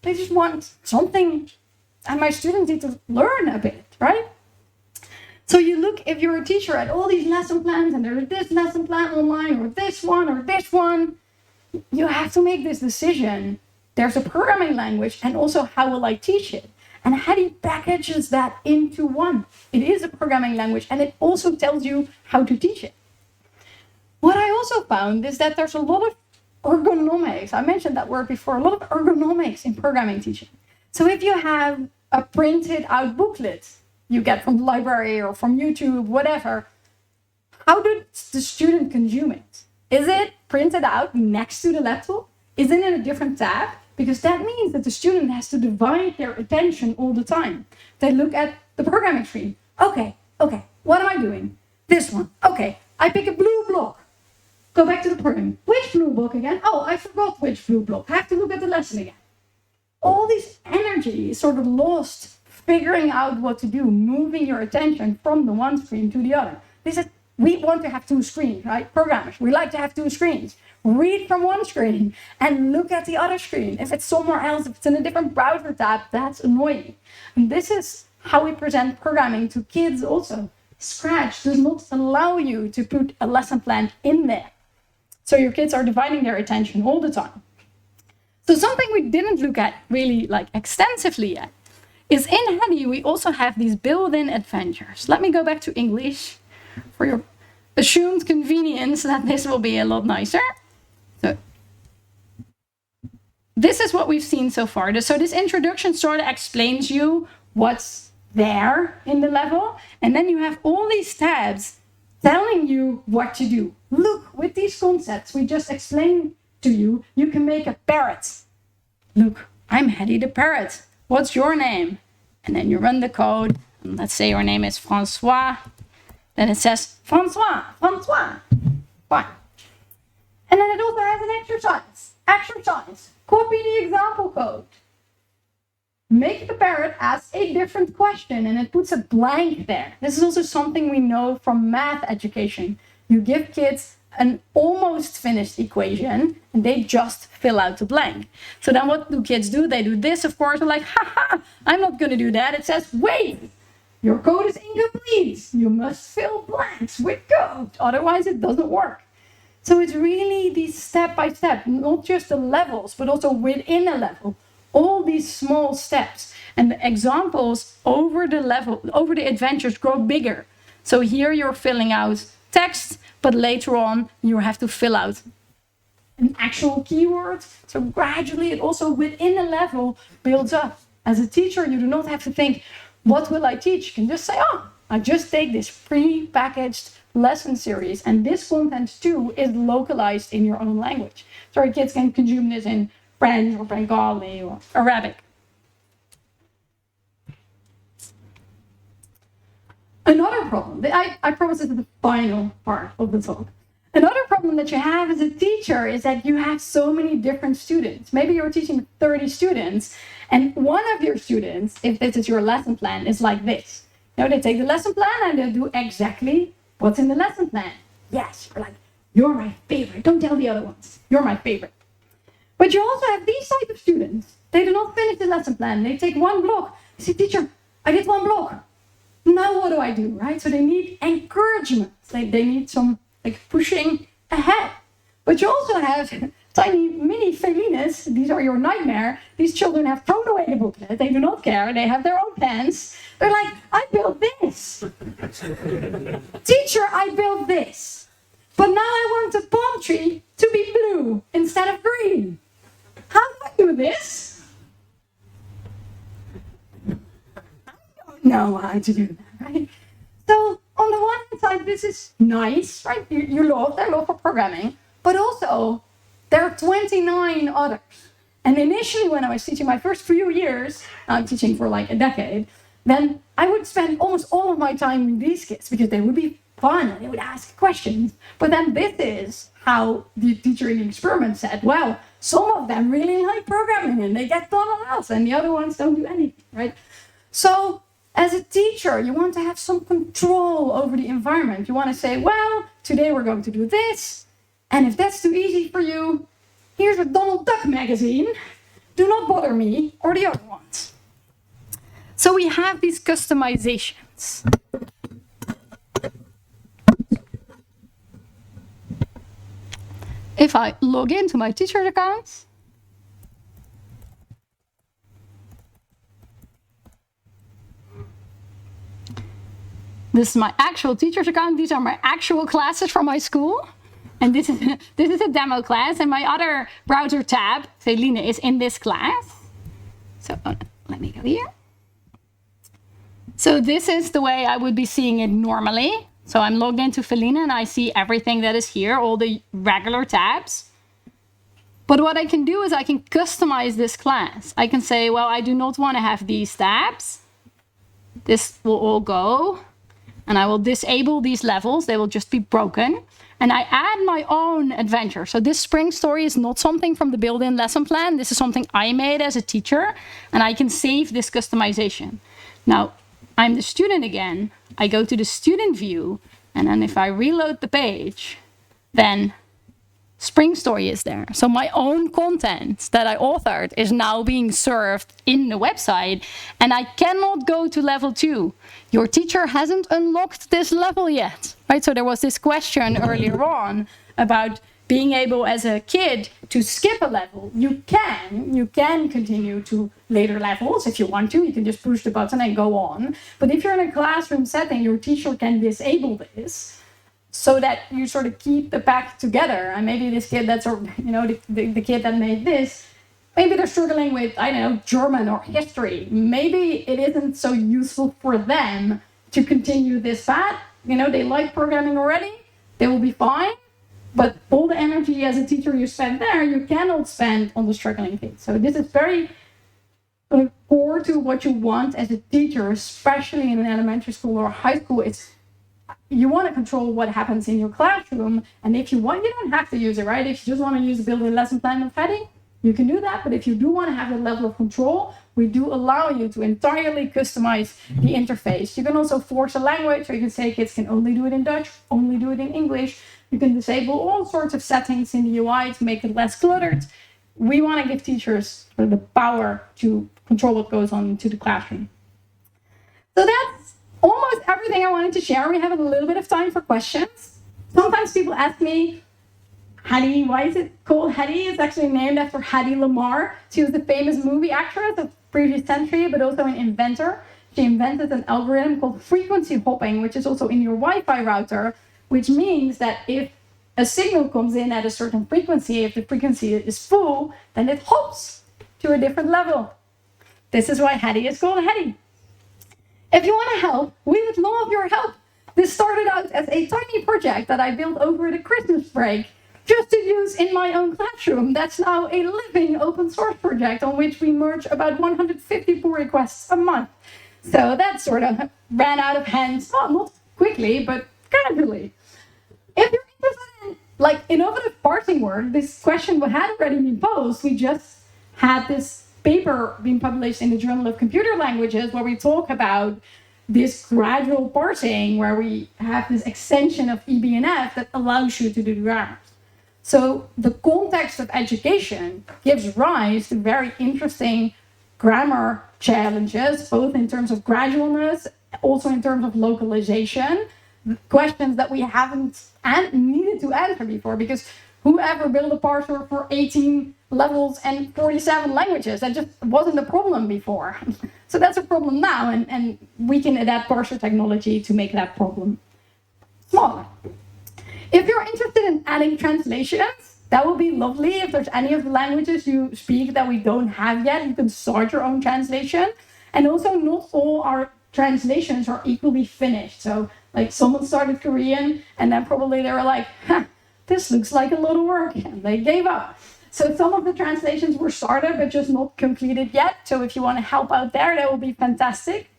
They just want something, and my students need to learn a bit, right? So you look, if you're a teacher, at all these lesson plans, and there's this lesson plan online, or this one, you have to make this decision. There's a programming language, and also how will I teach it? And Hedy packages that into one. It is a programming language, and it also tells you how to teach it. What I also found is that there's a lot of ergonomics. I mentioned that word before, a lot of ergonomics in programming teaching. So if you have a printed out booklet you get from the library or from YouTube, whatever, how does the student consume it? Is it printed out next to the laptop? Is it in a different tab? Because that means that the student has to divide their attention all the time. They look at the programming screen. Okay, what am I doing? This one. Okay, I pick a blue block. Go back to the program. Which blue block again? Oh, I forgot which blue block. I have to look at the lesson again. All this energy is sort of lost figuring out what to do, moving your attention from the one screen to the other. This is, we want to have 2 screens, right? Programmers, we like to have 2 screens. Read from one screen and look at the other screen. If it's somewhere else, if it's in a different browser tab, that's annoying. And this is how we present programming to kids also. Scratch does not allow you to put a lesson plan in there. So your kids are dividing their attention all the time. So something we didn't look at really like extensively yet is in Hedy, we also have these built-in adventures. Let me go back to English for your assumed convenience that this will be a lot nicer. So this is what we've seen so far. So this introduction sort of explains you what's there in the level. And then you have all these tabs telling you what to do. Look, with these concepts we just explained to you, you can make a parrot. Look, I'm Hedy the parrot. What's your name? And then you run the code. And let's say your name is Francois. Then it says, Francois. Fine. And then it also has an exercise. Exercise. Copy the example code. Make the parrot ask a different question and it puts a blank there. This is also something we know from math education. You give kids an almost finished equation and they just fill out the blank. So then what do kids do? They do this, of course. They're like, haha, I'm not going to do that. It says, wait, your code is incomplete. You must fill blanks with code. Otherwise it doesn't work. So it's really these step by step, not just the levels, but also within a level. All these small steps and the examples over the level, over the adventures grow bigger. So here you're filling out text, but later on you have to fill out an actual keyword. So gradually it also within a level builds up. As a teacher, you do not have to think, what will I teach? You can just say, oh, I just take this pre-packaged lesson series and this content too is localized in your own language. So our kids can consume this in French or Bengali or Arabic. Another problem, I promise this is the final part of the talk. Another problem that you have as a teacher is that you have so many different students. Maybe you're teaching 30 students and one of your students, if this is your lesson plan, is like this. You know, they take the lesson plan and they do exactly what's in the lesson plan. Yes, you're like, you're my favorite. Don't tell the other ones. You're my favorite. But you also have these type of students. They do not finish the lesson plan. They take one block. They say, teacher, I did one block. Now what do, right? So they need encouragement. They need some like pushing ahead. But you also have tiny mini Felines. These are your nightmare. These children have thrown away the booklet. They do not care. They have their own pens. They're like, I built this. Teacher, I built this. But now I want the palm tree to be blue instead of green. How do I do this? I don't know how to do that, right? So on the one hand side, this is nice, right? You love their love for programming, but also there are 29 others. And initially when I was teaching my first few years, I'm teaching for like a decade, then I would spend almost all of my time with these kids because they would be fun and they would ask questions. But then this is how the teacher in the experiment said, well, some of them really like programming and they get done a lot and the other ones don't do anything, right? So as a teacher, you want to have some control over the environment. You want to say, well, today we're going to do this. And if that's too easy for you, here's a Donald Duck magazine. Do not bother me or the other ones. So we have these customizations. If I log into my teacher account, this is my actual teacher's account. These are my actual classes from my school. And this is a demo class. And my other browser tab, Felienne, is in this class. So let me go here. So this is the way I would be seeing it normally. So I'm logged into Felienne and I see everything that is here, all the regular tabs. But what I can do is I can customize this class. I can say, well, I do not want to have these tabs. This will all go. And I will disable these levels. They will just be broken. And I add my own adventure. So this spring story is not something from the built-in lesson plan. This is something I made as a teacher. And I can save this customization. Now, I'm the student again. I go to the student view. And then if I reload the page, then spring story is there. So my own content that I authored is now being served in the website. And I cannot go to level 2. Your teacher hasn't unlocked this level yet, right? So there was this question earlier on about being able as a kid to skip a level. You can continue to later levels if you want to. You can just push the button and go on. But if you're in a classroom setting, your teacher can disable this so that you sort of keep the pack together. And maybe this kid that's, the kid that made this, maybe they're struggling with, I don't know, German or history. Maybe it isn't so useful for them to continue this path. They like programming already. They will be fine. But all the energy as a teacher you spend there, you cannot spend on the struggling kids. So this is very core to what you want as a teacher, especially in an elementary school or high school. You want to control what happens in your classroom. And if you want, you don't have to use it, right? If you just want to use a built-in lesson plan of Hedy, you can do that. But if you do want to have a level of control, we do allow you to entirely customize the interface. You can also force a language, or you can say kids can only do it in Dutch, only do it in English. You can disable all sorts of settings in the UI to make it less cluttered. We want to give teachers the power to control what goes on into the classroom. So that's almost everything I wanted to share. We have a little bit of time for questions. Sometimes people ask me, Hedy, why is it called Hedy? It's actually named after Hedy Lamarr. She was a famous movie actress of the previous century, but also an inventor. She invented an algorithm called frequency hopping, which is also in your Wi-Fi router, which means that if a signal comes in at a certain frequency, if the frequency is full, then it hops to a different level. This is why Hedy is called Hedy. If you want to help, we would love your help. This started out as a tiny project that I built over the Christmas break, just to use in my own classroom. That's now a living open source project on which we merge about 150 pull requests a month. So that sort of ran out of hand, well, not quickly, but gradually. If you're interested in innovative parsing work, this question had already been posed. We just had this paper being published in the Journal of Computer Languages where we talk about this gradual parsing, where we have this extension of EBNF that allows you to do grammars. So the context of education gives rise to very interesting grammar challenges, both in terms of gradualness, also in terms of localization, questions that we haven't needed to answer before, because whoever built a parser for 18 levels and 47 languages? That just wasn't a problem before. So that's a problem now, and we can adapt parser technology to make that problem smaller. If you're interested in adding translations, that would be lovely. If there's any of the languages you speak that we don't have yet, you can start your own translation. And also, not all our translations are equally finished. So, like, someone started Korean, and then probably they were like, this looks like a lot of work, and they gave up. So some of the translations were started, but just not completed yet. So if you want to help out there, that would be fantastic.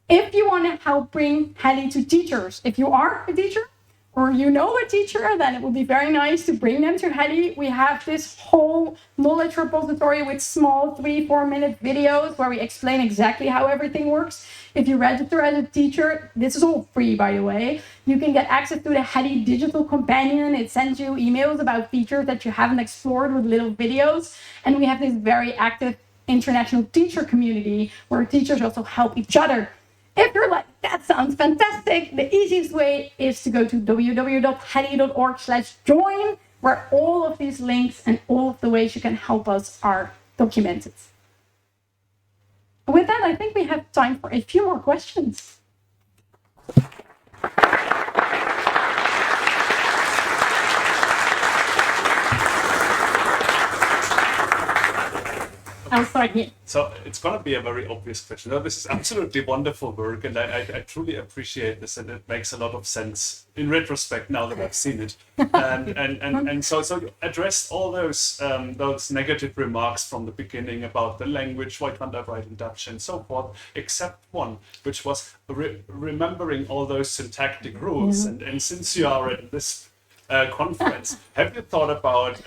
If you want to help bring Hedy to teachers, if you are a teacher, or you know a teacher, then it would be very nice to bring them to Hedy. We have this whole knowledge repository with small 3-4 minute videos where we explain exactly how everything works. If you register as a teacher, this is all free, by the way. You can get access to the Hedy digital companion. It sends you emails about features that you haven't explored with little videos. And we have this very active international teacher community where teachers also help each other. If you're like, that sounds fantastic, the easiest way is to go to www.hedy.org/join, where all of these links and all of the ways you can help us are documented. With that, I think we have time for a few more questions. I'll start here. So it's going to be a very obvious question. No, this is absolutely wonderful work, and I truly appreciate this, and it makes a lot of sense in retrospect now that I've seen it. And so you addressed all those negative remarks from the beginning about the language, why can't I write in Dutch, and so forth, except one, which was remembering all those syntactic rules. And since you are in this conference, have you thought about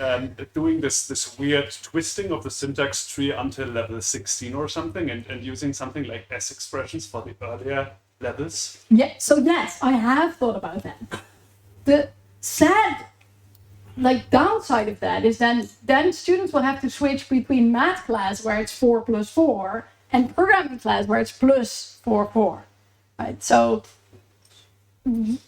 doing this weird twisting of the syntax tree until level 16 or something, and using something like S expressions for the earlier levels? Yeah, so yes, I have thought about that. The sad downside of that is then students will have to switch between math class where it's 4 + 4 and programming class where it's +4. Right? So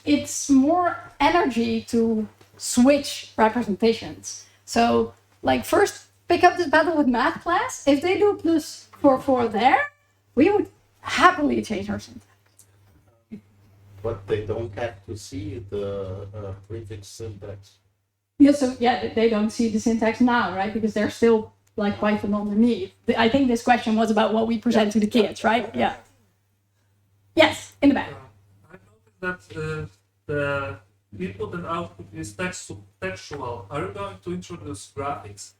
it's more energy to switch representations. So, first pick up this battle with math class. If they do +4 there, we would happily change our syntax. But they don't have to see the prefix syntax. Yeah, they don't see the syntax now, right? Because they're still Python underneath. I think this question was about what we present to the kids, right? Yeah. Yes, in the back. I noticed that the input and output is textual. Are you going to introduce graphics,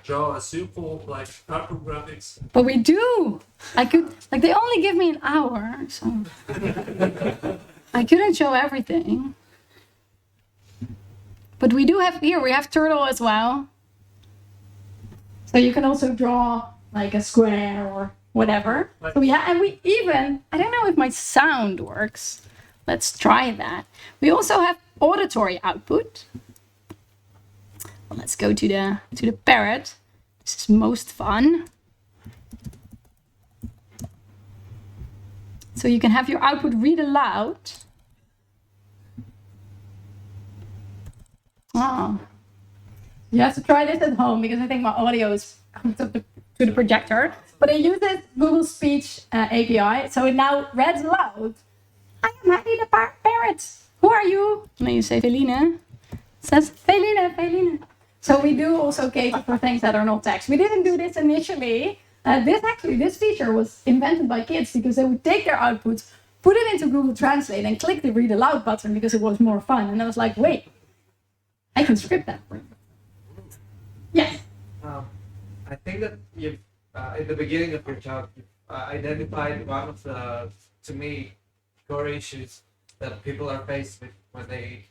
draw a simple cartoon graphics? But we do. They only give me an hour, so I couldn't show everything. But we do have we have turtle as well. So you can also draw a square or whatever. So and we even, I don't know if my sound works. Let's try that. We also have auditory output. Well, let's go to the parrot. This is most fun. So you can have your output read aloud. Oh. You have to try this at home because I think my audio is hooked up to the projector. But it uses Google Speech API. So it now reads aloud. I am Hedy the parrot. Who are you? And then you say Felienne. It says Felienne. So we do also cater for things that are not text. We didn't do this initially. This feature was invented by kids because they would take their outputs, put it into Google Translate, and click the read aloud button because it was more fun. And I was like, wait, I can script that for you. Yes. I think that you've, in the beginning of your talk, you've identified one of the, to me, core issues that people are faced with when they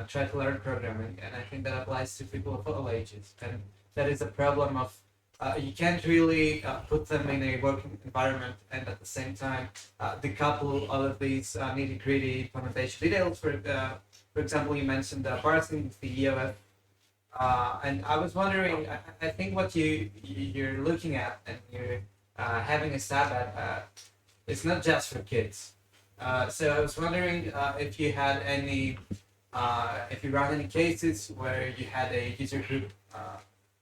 try to learn programming, and I think that applies to people of all ages. And that is a problem of you can't really put them in a working environment and at the same time decouple all of these nitty-gritty implementation details. For example, you mentioned parsing with the EOF, and I was wondering. I think what you're looking at and you're having a stab at it's not just for kids. So I was wondering if you had any, if you ran any cases where you had a user group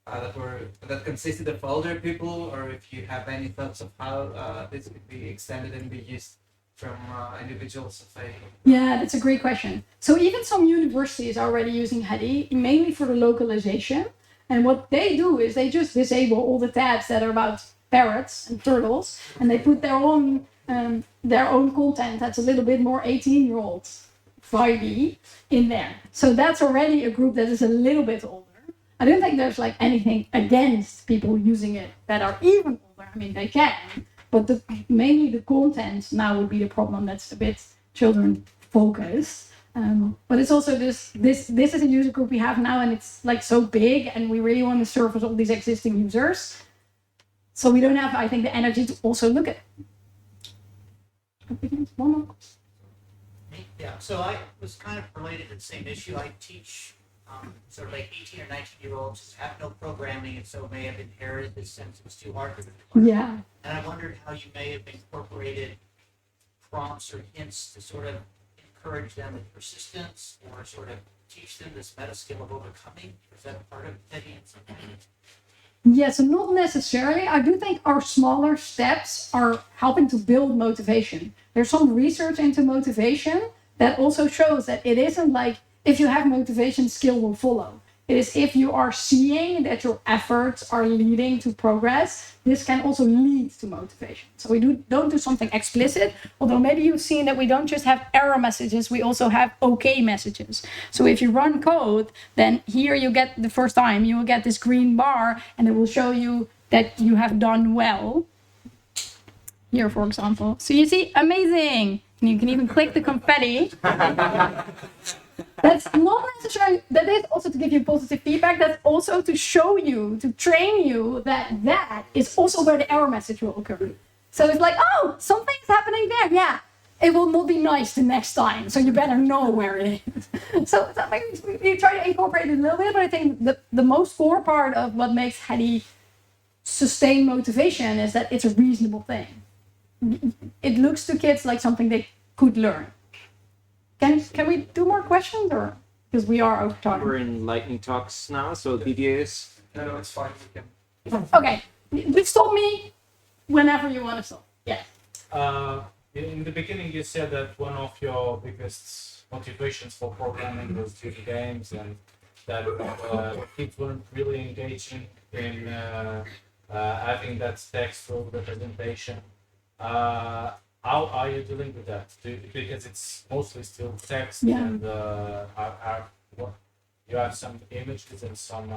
that consisted of older people, or if you have any thoughts of how this could be extended and be used from individuals of a. Yeah, that's a great question. So even some universities are already using Hedy, mainly for the localization. And what they do is they just disable all the tabs that are about parrots and turtles, and they put their own content that's a little bit more 18-year-old vibey in there. So that's already a group that is a little bit older. I don't think there's like anything against people using it that are even older. I mean, they can, but mainly the content now would be the problem. That's a bit children focused. But it's also this is a user group we have now, and it's like so big, and we really want to service all these existing users. So we don't have, I think, the energy to also look at it. One more. Yeah, so I was kind of related to the same issue. I teach sort of like 18 or 19-year-olds who have no programming and so may have inherited this sense it was too hard for them to learn. Yeah. And I wondered how you may have incorporated prompts or hints to sort of encourage them with persistence or sort of teach them this meta skill of overcoming. Is that a part of Hedy in some way? Yeah, so not necessarily. I do think our smaller steps are helping to build motivation. There's some research into motivation that also shows that it isn't like if you have motivation, skill will follow. It is if you are seeing that your efforts are leading to progress, this can also lead to motivation. So we don't do something explicit, although maybe you've seen that we don't just have error messages, we also have okay messages. So if you run code, then here you get the first time, you will get this green bar and it will show you that you have done well. Here, for example. So you see, amazing. And you can even click the confetti. That's not necessarily, that is also to give you positive feedback. That's also to show you, to train you that is also where the error message will occur. So it's like, oh, something's happening there. Yeah, it will not be nice the next time. So you better know where it is. So we try to incorporate it a little bit, but I think the most core part of what makes Hedy sustain motivation is that it's a reasonable thing. It looks to kids like something they could learn. Can we do more questions, or because we are over time? We're in lightning talks now, so PDAs. No, it's fine. We can. Okay, just stop me whenever you want to stop. Yes. In the beginning, you said that one of your biggest motivations for programming was due to games, and that kids weren't really engaging in having that textual representation. How are you dealing with that? Because it's mostly still text, Yeah. and you have some images and some.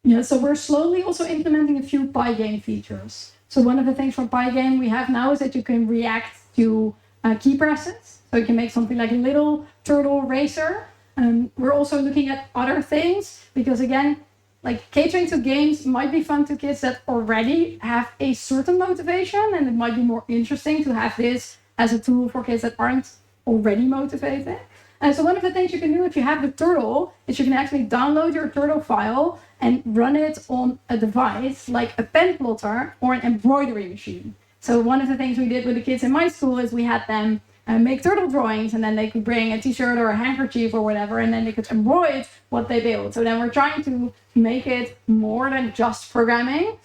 Yeah, so we're slowly also implementing a few Pygame features. So one of the things from Pygame we have now is that you can react to key presses. So you can make something like a little turtle racer. We're also looking at other things because, again, like catering to games might be fun to kids that already have a certain motivation, and it might be more interesting to have this as a tool for kids that aren't already motivated. And so one of the things you can do if you have the turtle is you can actually download your turtle file and run it on a device like a pen plotter or an embroidery machine. So one of the things we did with the kids in my school is we had them make turtle drawings, and then they could bring a t-shirt or a handkerchief or whatever, and then they could embroider what they built. So then we're trying to make it more than just programming.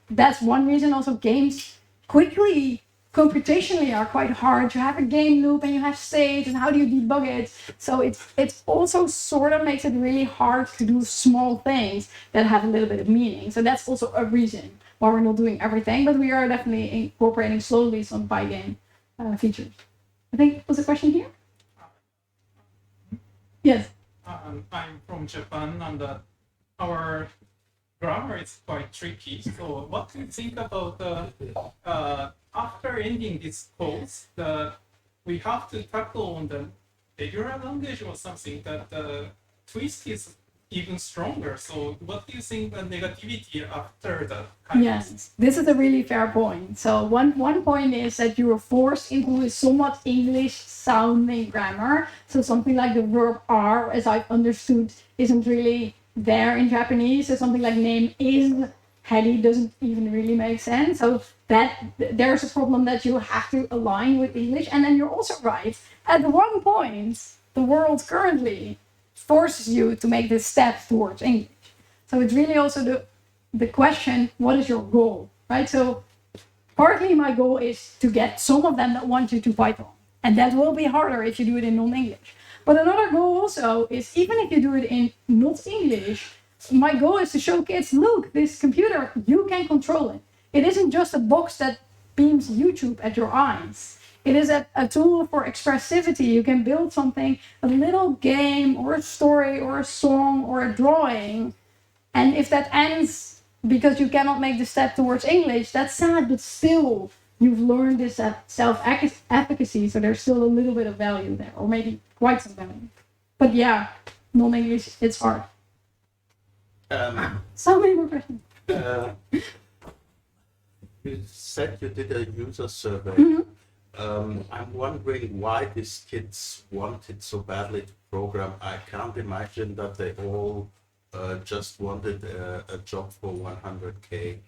That's one reason also games quickly, computationally are quite hard. You have a game loop and you have state, and how do you debug it? So it's also sort of makes it really hard to do small things that have a little bit of meaning. So that's also a reason why we're not doing everything, but we are definitely incorporating slowly some Pygame features. I think was a question here? Yes. I'm from Japan, and our grammar is quite tricky. So, what do you think about after ending this course, we have to tackle on the regular language or something that the twist is even stronger. So, what do you think the negativity after that? Yes, this is a really fair point. So one point is that you are forced into a somewhat English-sounding grammar. So something like the verb are, as I've understood, isn't really there in Japanese. So something like name is Hedy doesn't even really make sense. So that there's a problem that you have to align with English. And then you're also right. At one point, the world currently forces you to make this step towards English. So it's really also the question, what is your goal, right? So partly my goal is to get some of them that want you to Python. And that will be harder if you do it in non-English. But another goal also is, even if you do it in not English, my goal is to show kids, look, this computer, you can control it. It isn't just a box that beams YouTube at your eyes. It is a tool for expressivity. You can build something, a little game or a story or a song or a drawing. And if that ends because you cannot make the step towards English, that's sad, but still you've learned this self-efficacy, so there's still a little bit of value there, or maybe quite some value. But yeah, non-English, it's hard. So many more questions. You said you did a user survey. Mm-hmm. I'm wondering why these kids wanted so badly to program. I can't imagine that they all just wanted a job for 100K.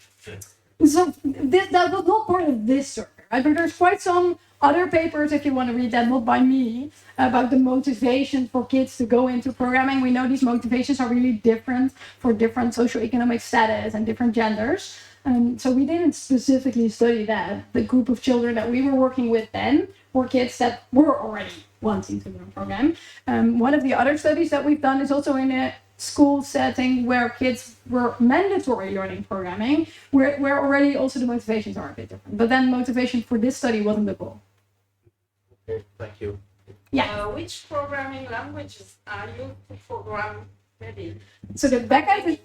So that was not part of this survey, right? But there's quite some other papers, if you want to read that, not by me, about the motivation for kids to go into programming. We know these motivations are really different for different socioeconomic status and different genders. So we didn't specifically study that. The group of children that we were working with then were kids that were already wanting to learn program. One of the other studies that we've done is also in a school setting where kids were mandatory learning programming, where already also the motivations are a bit different. But then motivation for this study wasn't the goal. Okay, thank you. Yeah. Which programming languages are you to program Hedy? So the backend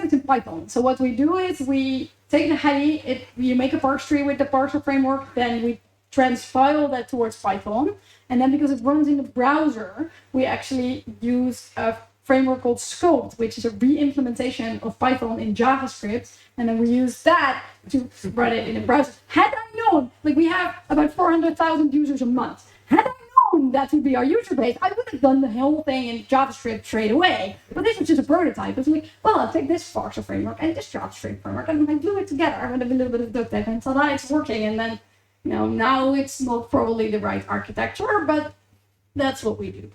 is in Python. So what we do is we take the Hedy, you make a parse tree with the parser framework, then we transpile that towards Python. And then because it runs in the browser, we actually use a framework called Scoped, which is a re-implementation of Python in JavaScript, and then we use that to run it in the browser. Had I known, like we have about 400,000 users a month, had I known that would be our user base, I would have done the whole thing in JavaScript straight away. But this was just a prototype. It's like, well, I'll take this parser framework and this JavaScript framework, and I glue it together with a little bit of duct tape, and so now it's working. And then, now it's not probably the right architecture, but that's what we do.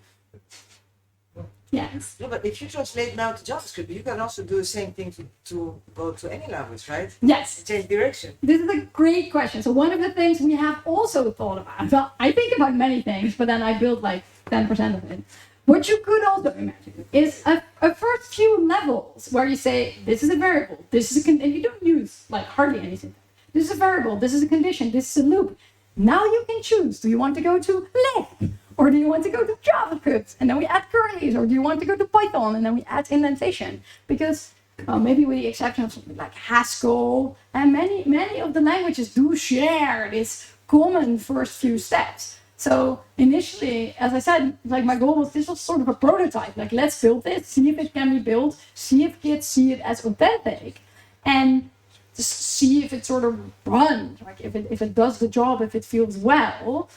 Yes. No, but if you translate now to JavaScript, you can also do the same thing to go to any language, right? Yes. Change direction. This is a great question. So one of the things we have also thought about, well, I think about many things, but then I built like 10% of it. What you could also imagine is a first few levels where you say, this is a variable, this is a and you don't use like hardly anything. This is a variable, this is a condition, this is a loop. Now you can choose. Do you want to go to Lisp? Or do you want to go to JavaScript? And then we add curlies. Or do you want to go to Python? And then we add indentation. Because maybe with the exception of something like Haskell, and many of the languages do share this common first few steps. So initially, as I said, like my goal was, this was sort of a prototype. Like, let's build it, see if it can be built, see if kids see it as authentic, and just see if it sort of runs, like if it does the job, if it feels well,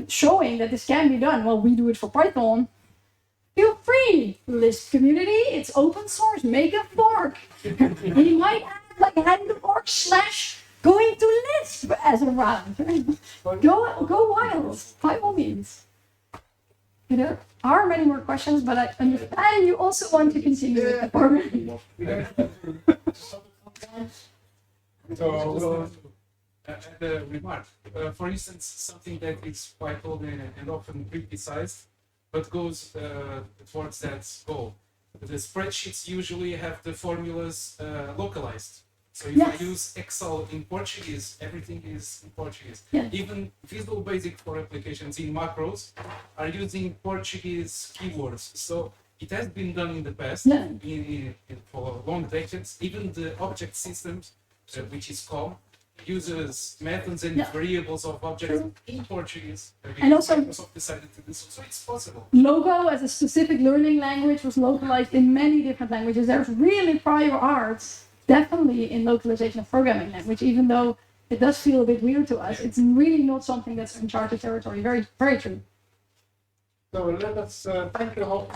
showing that this can be done. Well, we do it for Python. Feel free, Lisp community, it's open source, make a fork. We might add like /going to Lisp as a round. Go wild, by all means. There are many more questions, but I understand you also want to continue with the program. So, the remark, for instance, something that is quite old and often criticized, but goes towards that goal. The spreadsheets usually have the formulas localized. So if I use Excel in Portuguese, everything is in Portuguese. Yeah. Even Visual Basic for applications in macros are using Portuguese keywords. So it has been done in the past, for long decades. Even the object systems, which is COM, uses methods and variables of objects in Portuguese. And also, Microsoft decided to do so, so it's possible. Logo as a specific learning language was localized in many different languages. There's really prior art, definitely in localization of programming language, even though it does feel a bit weird to us. It's really not something that's uncharted territory. Very, very true. So let us thank the whole.